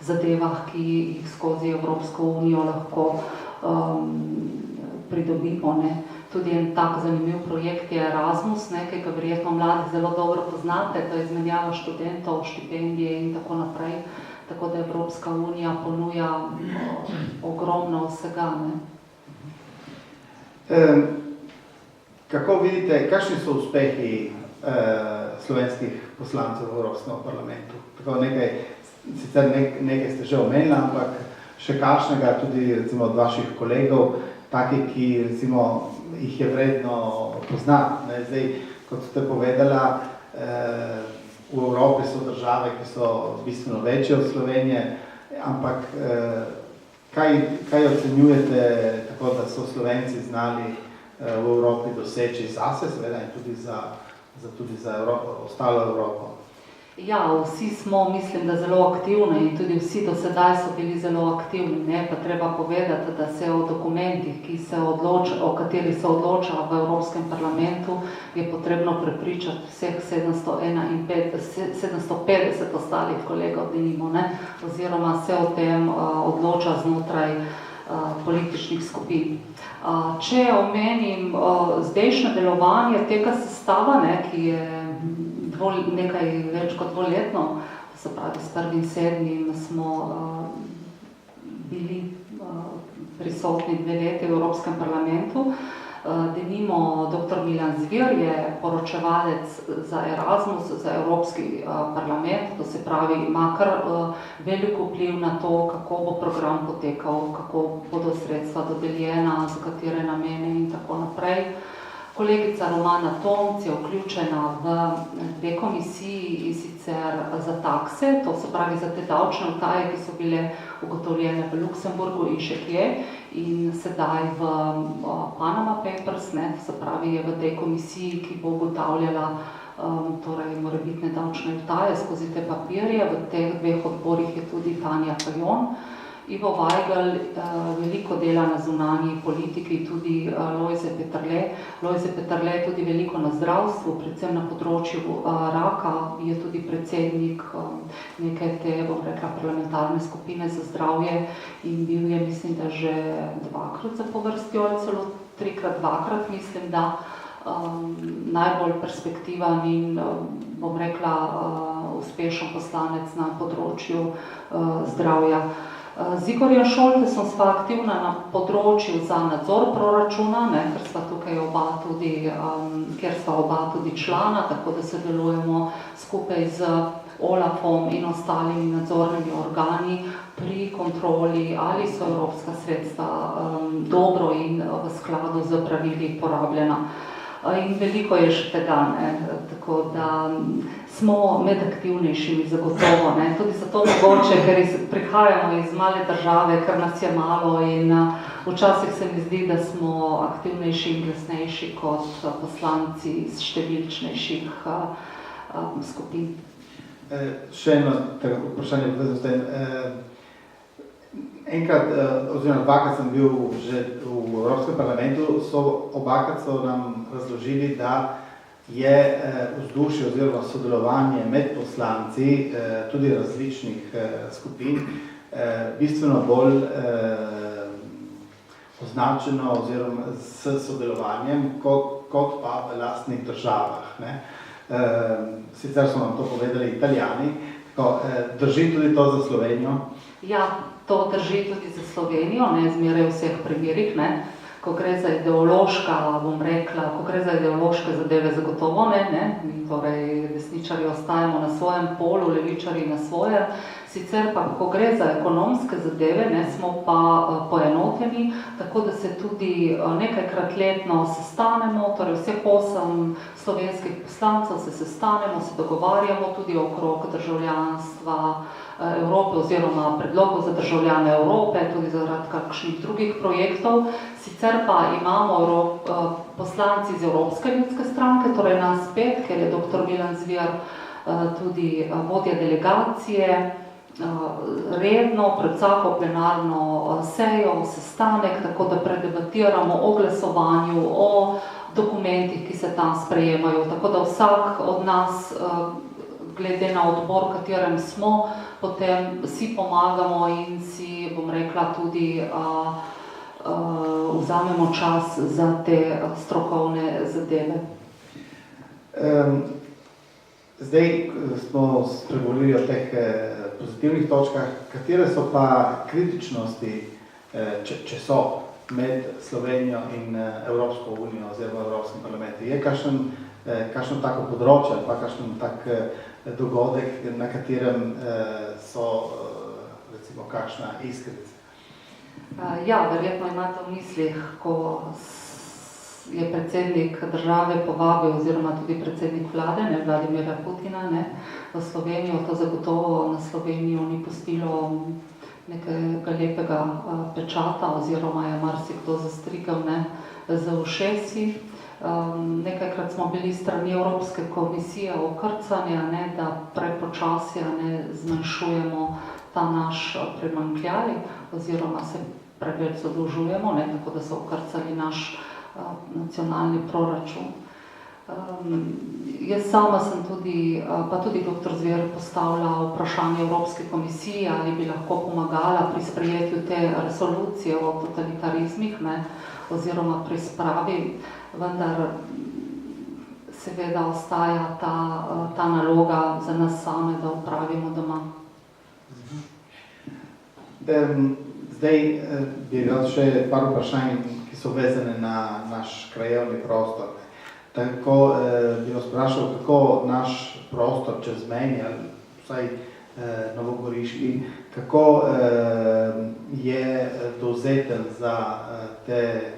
zadevah, ki jih skozi Evropsko unijo lahko pridobimo, ne. Tudi en tak zanimiv projekt je Erasmus, ne, ki ga verjetno mladi zelo dobro poznate, to je izmenjava študentov, štipendije in tako naprej. Tako da Evropska unija ponuja ogromno vsega, ne. Kako vidite, kakšni so uspehi slovenskih poslancev v Evropskem parlamentu? Tako sicer nekaj ste že omenili, ampak še kakšnega tudi recimo od vaših kolegov, taki, ki recimo jih je vredno poznati, ne? Zdaj, kot ste povedala, v Evropi so države, ki so bistveno večje od Slovenije, ampak kaj ocenjujete tako, da so Slovenci znali v Evropi doseči zase, seveda in tudi za ostalo Evropo? Ja, vsi smo, mislim, da zelo aktivni in tudi vsi do sedaj so bili zelo aktivni, ne, pa treba povedati, da se o dokumentih, o katerih se odloča v Evropskem parlamentu, je potrebno prepričati vseh 750 ostalih kolegov, denimo, ne, oziroma se o tem odloča znotraj političnih skupin. Če omenim zdajšnje delovanje tega sestava, ne, ki je nekaj več kot dvoletno, se pravi s 1.7. smo bili prisotni 2 leti v Evropskem parlamentu. Denimo dr. Milan Zver je poročevalec za Erasmus, za Evropski parlament, to se pravi, ima kar veliko vpliv na to, kako bo program potekal, kako bodo sredstva dodeljena, za katere namene in tako naprej. Kolegica Romana Tomc je vključena v 2 komisiji, in sicer za takse, to se pravi za te davčne utaje, ki so bile ugotovljene v Luksemburgu in še kje, in sedaj v Panama Papers, ne, se pravi je v tej komisiji, ki bo ugotavljala torej morebitne davčne utaje skozi te papirje. V teh 2 odborih je tudi Tanja Fajon. Ivo Vajgl veliko dela na zunanji politiki, tudi Lojze Peterle. Lojze Peterle je tudi veliko na zdravstvu, predvsem na področju raka, je tudi predsednik neke te, bom rekla, parlamentarne skupine za zdravje in bil je, mislim, da že 2-krat zapovrstjo, ali celo 3-krat, 2-krat, mislim, da najbolj perspektivan in, bom rekla, uspešen poslanec na področju zdravja. Z Igorjem Šoltesom sva aktivna na področju za nadzor proračuna, ker sva tukaj kjer sva oba tudi člana, tako da sodelujemo skupaj z OLAF-om in ostalimi nadzornimi organi pri kontroli, ali so evropska sredstva dobro in v skladu z pravili porabljena. In veliko je še tega, tako da smo med aktivnejšimi zagotovo, tudi zato mogoče, ker prihajamo iz male države, ker nas je malo in včasih se mi zdi, da smo aktivnejši in glasnejši kot poslanci iz številčnejših skupin. Še eno vprašanje povezano s tem. Enkrat, oziroma 2-krat sem bil že v Evropskem parlamentu, obakrat so nam razložili, da je vzdušje oziroma sodelovanje med poslanci tudi različnih skupin bistveno bolj označeno oziroma s sodelovanjem kot pa v lastnih državah. Sicer so nam to povedali Italijani, drži tudi to za Slovenijo? Ja, to drži tudi za Slovenijo, ne zmeraj v vseh primerih, ko gre za ideološka, bom rekla, ko gre za ideološke zadeve zagotovo, mi torej desničarji ostajamo na svojem polu, levičarji na svojem, sicer pa, ko gre za ekonomske zadeve, smo pa poenoteni, tako da se tudi nekajkrat letno sestanemo, torej vseh 8 slovenskih poslancev se sestanemo, se dogovarjamo tudi okrog državljanstva Evrope oziroma predlogov za državljane Evrope, tudi zaradi kakšnih drugih projektov. Sicer pa imamo poslanci iz Evropske ljudske stranke, torej nas 5, ker je dr. Milan Zver tudi vodja delegacije, redno pred vsako plenarno sejo, sestanek, tako da predebatiramo o glasovanju, o dokumentih, ki se tam sprejemajo, tako da vsak od nas, glede na odbor, v katerem smo, potem si pomagamo in si, bom rekla, tudi vzamemo čas za te strokovne zadeve. Zdaj smo spregovorili o teh pozitivnih točkah, katere so pa kritičnosti, če so, med Slovenijo in Evropsko unijo oziroma Evropskim parlamentom. Je kakšno tako področje, pa kakšen tak dogodek, na katerem so, recimo, kakšna iskrica? Ja, verjetno imate v mislih, ko je predsednik države povabil, oziroma tudi predsednik vlade, Vladimira Putina, v Slovenijo, to zagotovo na Slovenijo ni pustilo nekega lepega pečata, oziroma je marsikdo zastrigal za ušesi. Nekajkrat smo bili strani Evropske komisije okrcanja, da prepočasi zmanjšujemo ta naš primanjkljaj, oziroma se preveč zadolžujemo, tako da so okrcali naš nacionalni proračun. Jaz sama sem tudi, pa tudi dr. Zver postavila vprašanje Evropske komisije, ali bi lahko pomagala pri sprejetju te resolucije o totalitarizmih, oziroma pri spravi, vendar seveda ostaja ta naloga za nas same, da opravimo doma. Zdaj bi imel še par vprašanj, ki so vezane na naš krajevni prostor. Tako bi vas vprašal, kako naš prostor čezmejni, ali vsaj novogoriški, kako je dovzeten za te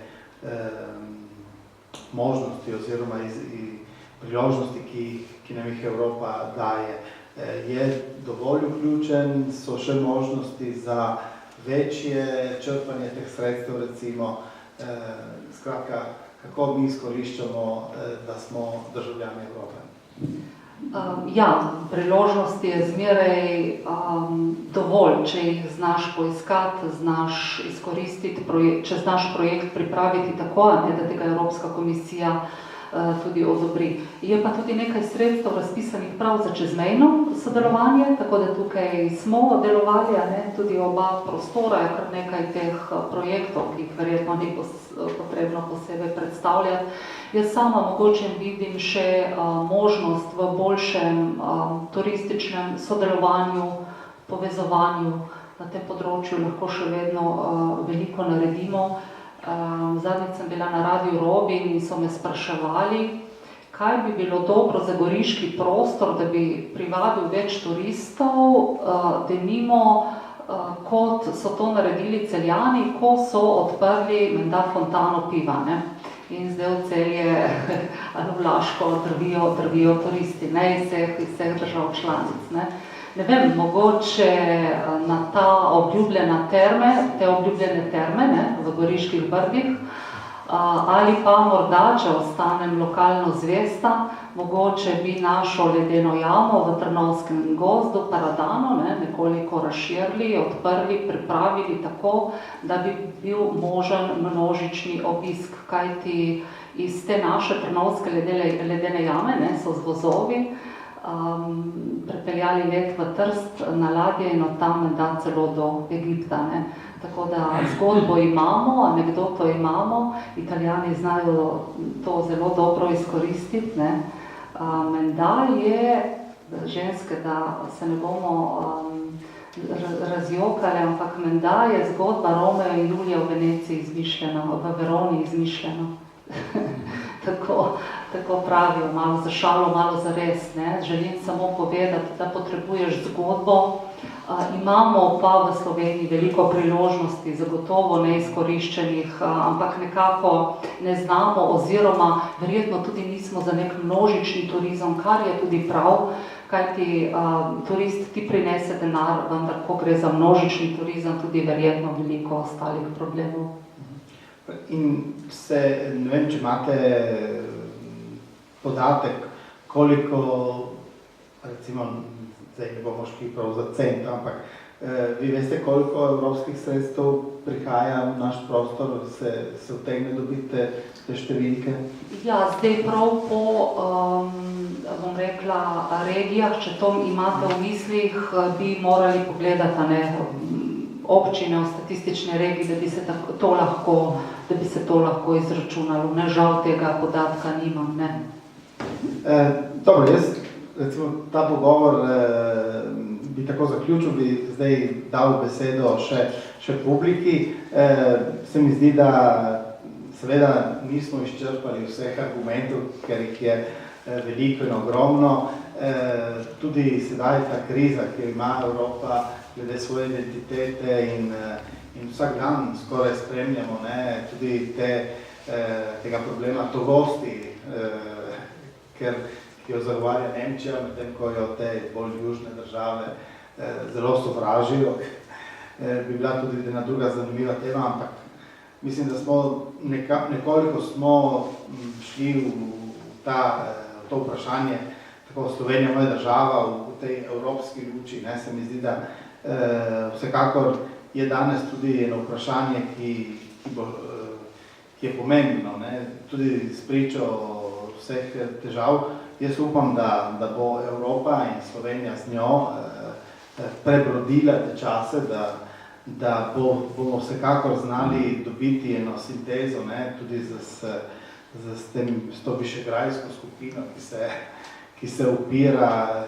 možnosti oziroma priložnosti, ki nam jih Evropa daje. Je dovolj vključen, so še možnosti za večje črpanje teh sredstev, recimo, skratka, kako mi izkoriščamo, da smo državljani Evrope? Ja, priložnosti je zmeraj dovolj, če jih znaš poiskati, znaš izkoristiti, če znaš projekt pripraviti tako, ne, da tega Evropska komisija tudi odobri. Je pa tudi nekaj sredstev razpisanih prav za čezmejno sodelovanje, tako da tukaj smo delovali, ne, tudi oba prostora, je kar nekaj teh projektov, ki jih verjetno ni potrebno posebej predstavljati. Jaz sama mogoče vidim še možnost v boljšem turističnem sodelovanju, povezovanju na tem področju, lahko še vedno veliko naredimo. Zadnjič sem bila na Radiu Robin in so me spraševali, kaj bi bilo dobro za goriški prostor, da bi privabil več turistov, denimo, kot so to naredili Celjani, ko so odprli menda fontano piva, ne? In zdaj v Celje ali v Laško drvijo turisti, ne, iz vseh držav članic, ne. Ne vem, mogoče na te obljubljene terme, ne, v Goriških brdih, ali pa morda, če ostanem lokalno zvesta, mogoče bi našo ledeno jamo v Trnovskem gozdu, Paradano, ne, nekoliko razširili, odprli, pripravili tako, da bi bil možen množični obisk, kajti iz te naše Trnovske ledene jame, ne, so z vozovi prepeljali let v Trst na ladje in od tam menda celo do Egipta, ne. Tako da zgodbo imamo, anekdoto imamo, Italijani znajo to zelo dobro izkoristiti, ne. Menda je, ženske, da se ne bomo razjokali, ampak menda je zgodba Romeo in Julija v Veneciji izmišljena, v Veroni izmišljena. Tako pravijo, malo za šalo, malo za res, ne. Želim samo povedati, da potrebuješ zgodbo. Imamo pa v Sloveniji veliko priložnosti, zagotovo neizkoriščenih, ampak nekako ne znamo oziroma verjetno tudi nismo za nek množični turizem, kar je tudi prav, kajti turist ti prinese denar, vendar ko gre za množični turizem, tudi verjetno veliko ostalih problemov. In se, ne vem, če imate podatek, koliko, recimo, zdaj ne bomo šli prav za cent, ampak vi veste, koliko evropskih sredstev prihaja v naš prostor, se vtegne dobiti te številke? Ja, zdaj prav po, bom rekla, regijah, če to imate v mislih, bi morali pogledati, ne, občine v statistični regiji, da bi se to lahko izračunalo. Ne, žal tega podatka nimam, ne. Dobro, jaz recimo ta pogovor bi tako zaključil, bi zdaj dal besedo še publiki. Se mi zdi, da seveda nismo izčrpali vseh argumentov, ker jih je veliko in ogromno. Tudi sedaj ta kriza, ki jo ima Evropa glede svoje identitete in vsak dan skoraj spremljamo, ne, tudi tega problema togosti, ki jo zagovarja Nemčija, medtem ko jo te bolj južne države zelo sovražijo. Bi bila tudi ena druga zanimiva tema, ampak mislim, da smo nekoliko smo šli v to vprašanje, tako Slovenija, moja država, v tej evropski luči, ne, se mi zdi, da vsekakor je danes tudi eno vprašanje, ki je pomembno, ne, tudi spričo vseh težav. Jaz upam, da bo Evropa in Slovenija z njo prebrodila te čase, da bomo vsekakor znali dobiti eno sintezo, ne, tudi s to višegrajsko skupino, ki se upira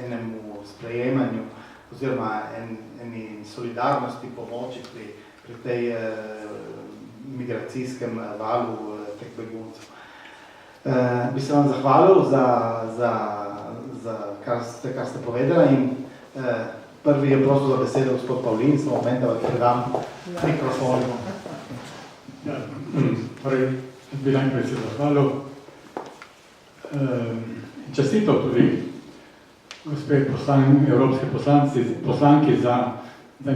enemu sprejemanju oziroma eni solidarnosti pomoči pri tej migracijskem valu teh beguncev. Bi se vam zahvalil za kar ste povedali in prvi je prosil za besedo gospod Pavlin, samo moment, da predam mikrofon. Ja, torej, bi najprej se zahvalil. Čestitev tudi gospe evropske poslanki za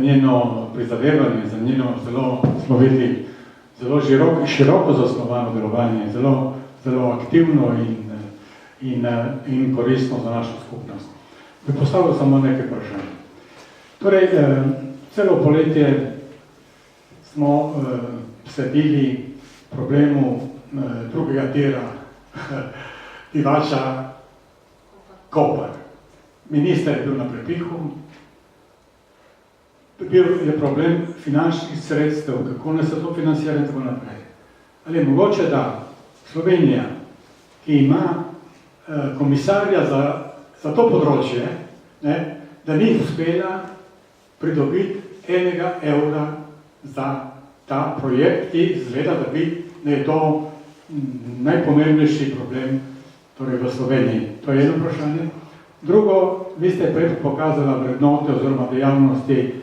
njeno prizadevanje, za njeno smo videli zelo široko zasnovano delovanje, zelo aktivno in koristno za našo skupnost. Bi postavil samo nekaj vprašanj. Torej, celo poletje smo sledili problemu drugega tira Divača Koper. Minister je bil na prepihu, bil je problem finančnih sredstev, kako ne se to financira in tako naprej. Ali je mogoče, da Slovenija, ki ima komisarja za to področje, ne, da ni uspela pridobiti enega evra za ta projekt, ki izgleda, da je to najpomembnejši problem torej v Sloveniji. To je eno vprašanje. Drugo, vi ste prej pokazala vrednote oziroma dejavnosti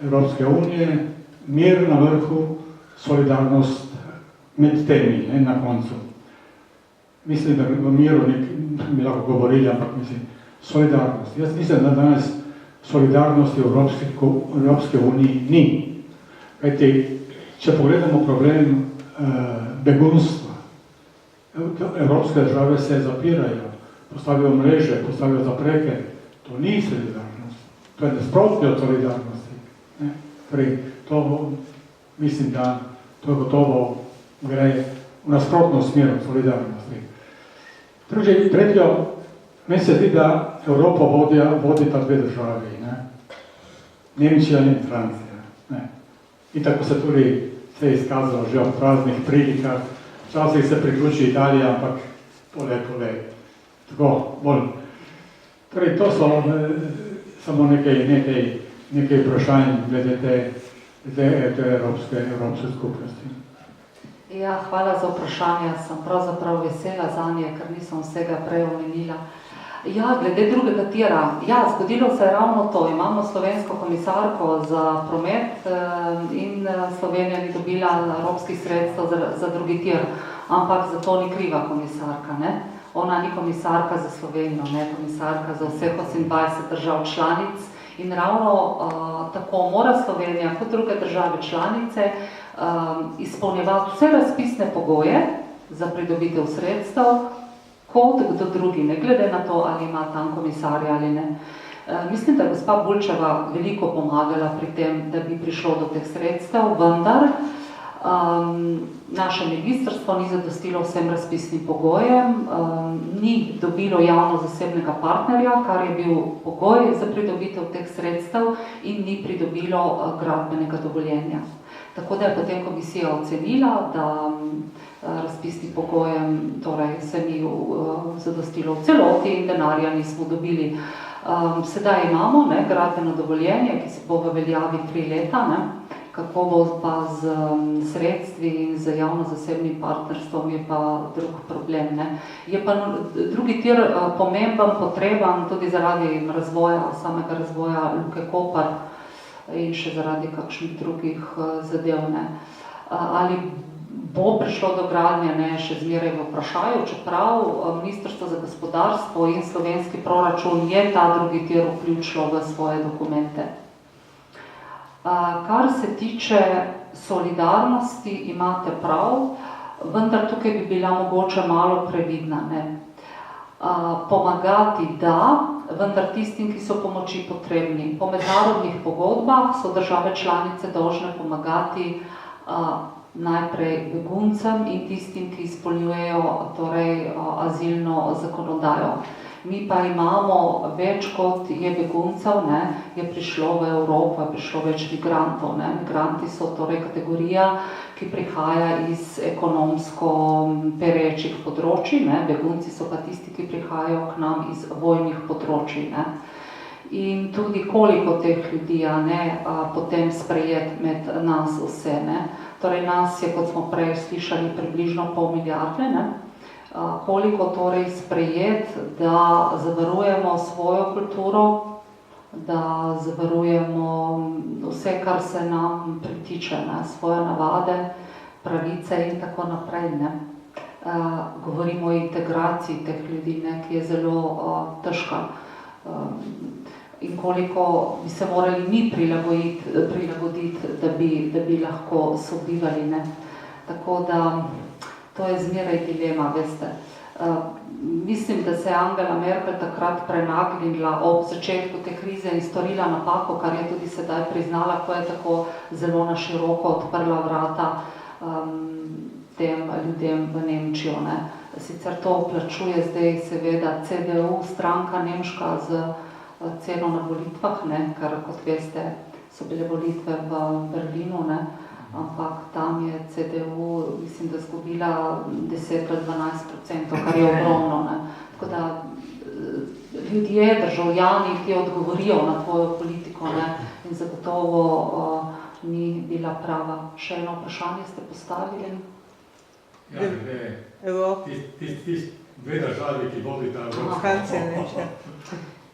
Evropske unije, mir na vrhu, solidarnost med temi, ne, na koncu. Mislim, da v miru bi lahko govorili, ampak mislim, solidarnost. Jaz mislim, da danes solidarnosti v Evropske uniji ni. Kajti, če pogledamo problem begunstva, evropske države se zapirajo, postavijo mreže, postavijo zapreke, to ni solidarnost. To je nasprotno od solidarnosti. Torej, to mislim, da to gotovo gre v nasprotno smer od solidarnosti. Tretjo, meni se zdi, da Evropo vodita dve državi, ne? Nemčija in Francija. Ne? In tako se tudi se izkazalo že v praznih prilikah. Včasih se priključi Italija, ampak pole. Tako, bolj. Torej, to so samo nekaj vprašanj glede te evropske skupnosti. Ja, hvala za vprašanje. Sem pravzaprav vesela zanje, ker nisem vsega prej omenila. Ja, glede drugega tira. Ja, zgodilo se je ravno to. Imamo slovensko komisarko za promet in Slovenija ni dobila evropskih sredstev za drugi tir. Ampak za to ni kriva komisarka, ne? Ona ni komisarka za Slovenijo, ne komisarka za vseh 28 držav članic. In ravno tako mora Slovenija kot druge države članice izpolnjevati vse razpisne pogoje za pridobitev sredstev, kot kdo drugi, ne glede na to, ali ima tam komisarja ali ne. Mislim, da je gospa Bulčeva veliko pomagala pri tem, da bi prišlo do teh sredstev, vendar naše ministrstvo ni zadostilo vsem razpisnim pogojem, ni dobilo javno-zasebnega partnerja, kar je bil pogoj za pridobitev teh sredstev, in ni pridobilo gradbenega dovoljenja. Tako da je potem komisija ocenila, da razpisnim pogojem torej se ni zadostilo v celoti in denarja nismo dobili. Sedaj imamo gradbeno dovoljenje, ki se bo v veljavi 3 leta, ne? Kako bo pa z sredstvi in z javno-zasebnim partnerstvom, je pa drug problem. Ne? Je pa drugi tir pomemben, potreben tudi zaradi razvoja, samega razvoja Luke Koper in še zaradi kakšnih drugih zadev. Ne? Ali bo prišlo do gradnje, ne, še zmeraj v vprašaju, čeprav Ministrstvo za gospodarstvo in slovenski proračun je ta drugi tir vključilo v svoje dokumente. Kar se tiče solidarnosti, imate prav, vendar tukaj bi bila mogoče malo previdna. Ne? Pomagati da, vendar tistim, ki so pomoči potrebni. Po mednarodnih pogodbah so države članice dolžne pomagati najprej beguncem in tistim, ki izpolnjujejo torej azilno zakonodajo. Mi pa imamo več kot je beguncev, ne, je prišlo v Evropo, je prišlo več migrantov. Ne. Migranti so torej kategorija, ki prihaja iz ekonomsko perečih področij, ne. Begunci so pa tisti, ki prihajajo k nam iz vojnih področij. Ne. In tudi koliko teh ljudi potem sprejet med nas vse. Ne. Torej nas je, kot smo prej slišali, približno 0,5 milijarde, ne. Koliko torej sprejet, da zavarujemo svojo kulturo, da zavarujemo vse, kar se nam pritiče, ne, svoje navade, pravice in tako naprej. Ne. Govorimo o integraciji teh ljudi, ne, ki je zelo težka. In koliko bi se morali mi prilagoditi, da bi lahko sobivali. Ne. Tako da to je zmeraj dilema, veste. Mislim, da se je Angela Merkel takrat prenagnila ob začetku te krize in storila napako, kar je tudi sedaj priznala, ko je tako zelo na široko odprla vrata tem ljudem v Nemčijo. Ne. Sicer to plačuje zdaj seveda CDU, stranka nemška z ceno na volitvah, ne, ker kot veste so bile volitve v Berlinu, ne, ampak tam je CDU, mislim, da zgubila 10-12%, kar je ogromno. Ne. Tako da ljudje, državljani, ki odgovorijo na tvojo politiko, ne, in zagotovo ni bila prava. Še eno vprašanje ste postavili? Ja, tisti dve državi, ki vodita Evropsko.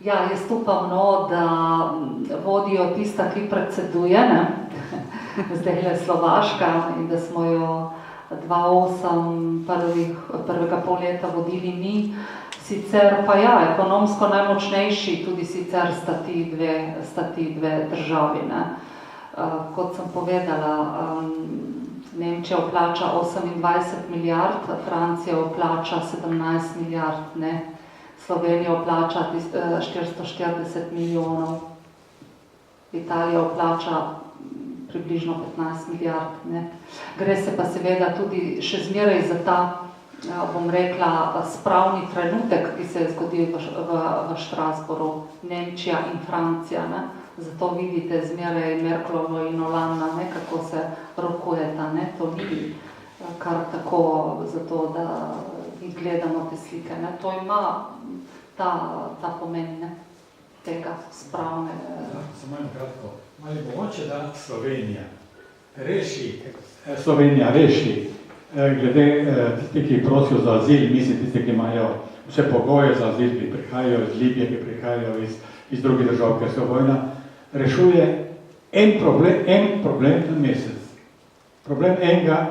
Ja, jaz upam, da vodijo tista, ki predseduje, ne? Zdaj je Slovaška in da smo jo 2008 prvega pol leta vodili mi. Sicer pa ja, ekonomsko najmočnejši tudi sicer sta ti dve državi. Ne? Kot sem povedala, Nemčija vplača 28 milijard, Francija vplača 17 milijard, ne? Slovenija vplača 440 milijonov, Italija vplača približno 15 milijard. Ne? Gre se pa seveda tudi še zmeraj za ta, bom rekla, spravni trenutek, ki se je zgodil v Strasbourgu, Nemčija in Francija. Ne? Zato vidite zmeraj Merklovo in Hollanda, ne, kako se rokujeta. Ne? To ni kar tako zato, da gledamo te slike. Ne? To ima ta pomen, ne? Tega spravnega. Samo eno kratko. Ali mogoče, da Slovenija reši glede tisti, ki prosijo za azil, mislim tisti, ki imajo vse pogoje za azil, ki prihajajo iz Libije, ki prihajajo iz drugih držav, ker se vojna, rešuje en problem na mesec. Problem enega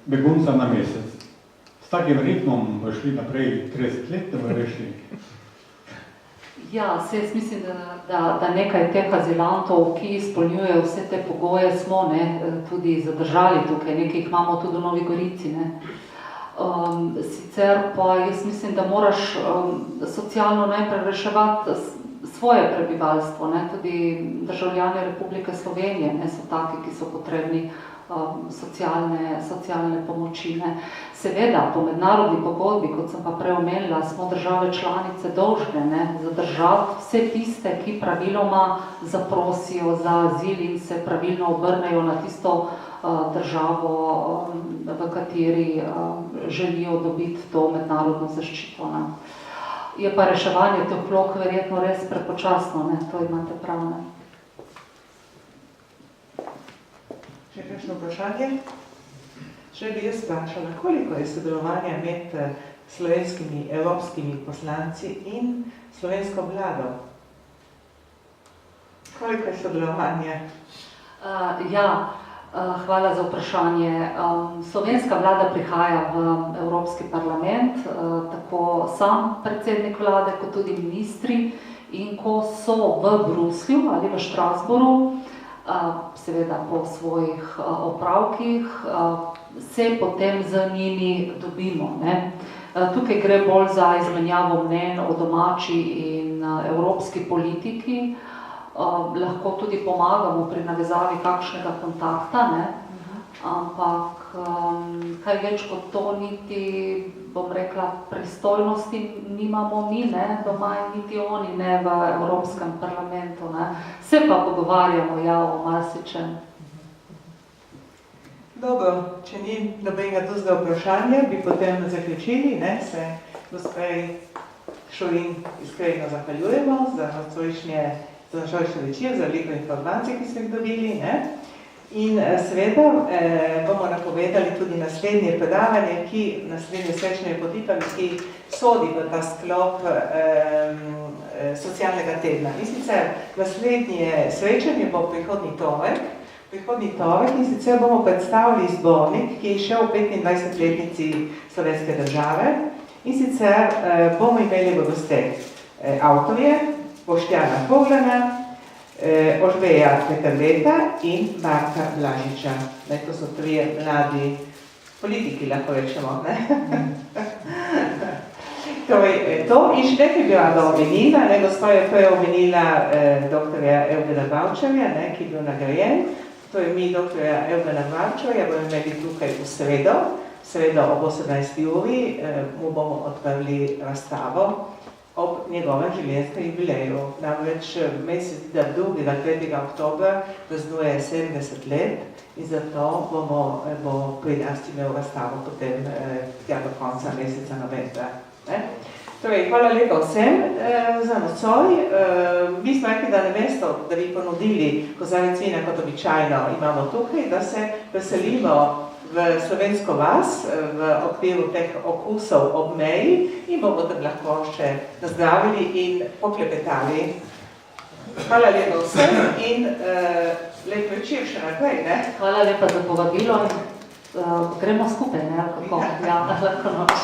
begunca na mesec. S takim ritmom bo šli naprej 30 let, da bo rešili. Ja, jaz mislim, da nekaj teh azilantov, ki izpolnjujejo vse te pogoje, smo tudi zadržali tukaj, nekaj jih imamo tudi v Novi Gorici. Ne. Sicer pa jaz mislim, da moraš socialno najprej reševati svoje prebivalstvo, ne. Tudi državljani Republike Slovenije ne, so taki, ki so potrebni socialne pomoči. Ne. Seveda, po mednarodni pogodbi, kot sem pa prej omenila, smo države članice dolžne ne, zadržati vse tiste, ki praviloma zaprosijo za azil in se pravilno obrnejo na tisto državo, v kateri želijo dobiti to mednarodno zaščito. Ne. Je pa reševanje teh vlog verjetno res prepočasno, ne, to imate prav. Ne. Še kakšno vprašanje? Še bi jaz vprašala, koliko je sodelovanja med slovenskimi evropskimi poslanci in slovensko vlado? Koliko je sodelovanja? Hvala za vprašanje. Slovenska vlada prihaja v Evropski parlament, tako sam predsednik vlade, kot tudi ministri, in ko so v Bruslju ali v Strasbourgu, seveda po svojih opravkih, se potem z njimi dobimo. Ne. Tukaj gre bolj za izmenjavo mnenj o domači in evropski politiki. Lahko tudi pomagamo pri navezavi kakšnega kontakta, ne. Ampak kaj več kot to niti, bom rekla, pristojnosti nimamo mi, ne, doma in niti oni ne v Evropskem parlamentu. Ne. Se pa pogovarjamo o marsičem. Dobro, če ni nobenega drugega vprašanja, bi potem zaključili, ne, se gospej Šolin iskreno zahvaljujemo za nocojšnje večer, za veliko informacij, ki smo jih dobili, ne. In seveda bomo napovedali tudi naslednje predavanje, naslednje srečanje potikami, ki sodi v ta sklop socialnega tedna. In sicer naslednje srečanje bo prihodnji torek in sicer bomo predstavili zbornik, ki je šel v 25-letnici slovenske države. In sicer bomo imeli v gosteh avtorje, Boštjana Foglana, Ožbeja Peterleta in Marka Blažiča. To so trije mladi politiki, lahko rečemo. Ne? Torej, to in še nekaj bi rada omenila, gospa je prej omenila doktorja Evgena Bavčarja, ki je bil nagrajen. Torej, mi doktorja Evgena Bavčarja bomo imeli tukaj v sredo ob 18. uri, mu bomo odprli razstavo ob njegovem življenjskem jubileju. Namreč mesec 2. 3. oktobra praznuje 70 let in zato bo pri nas imel razstavo potem tja do konca meseca novembra. Torej, hvala lepa vsem za nocoj. Mi smo rekli, da namesto, da bi ponudili kozarec vina kot običajno imamo tukaj, da se veselimo v slovensko vas, v okviru teh okusov ob meji in bomo tam lahko še nazdravili in poklepetali. Hvala lepa vsem in lep večer še naprej, ne? Hvala lepa za povabilo. Gremo skupaj, ne? Kako? Ja, lahko noč.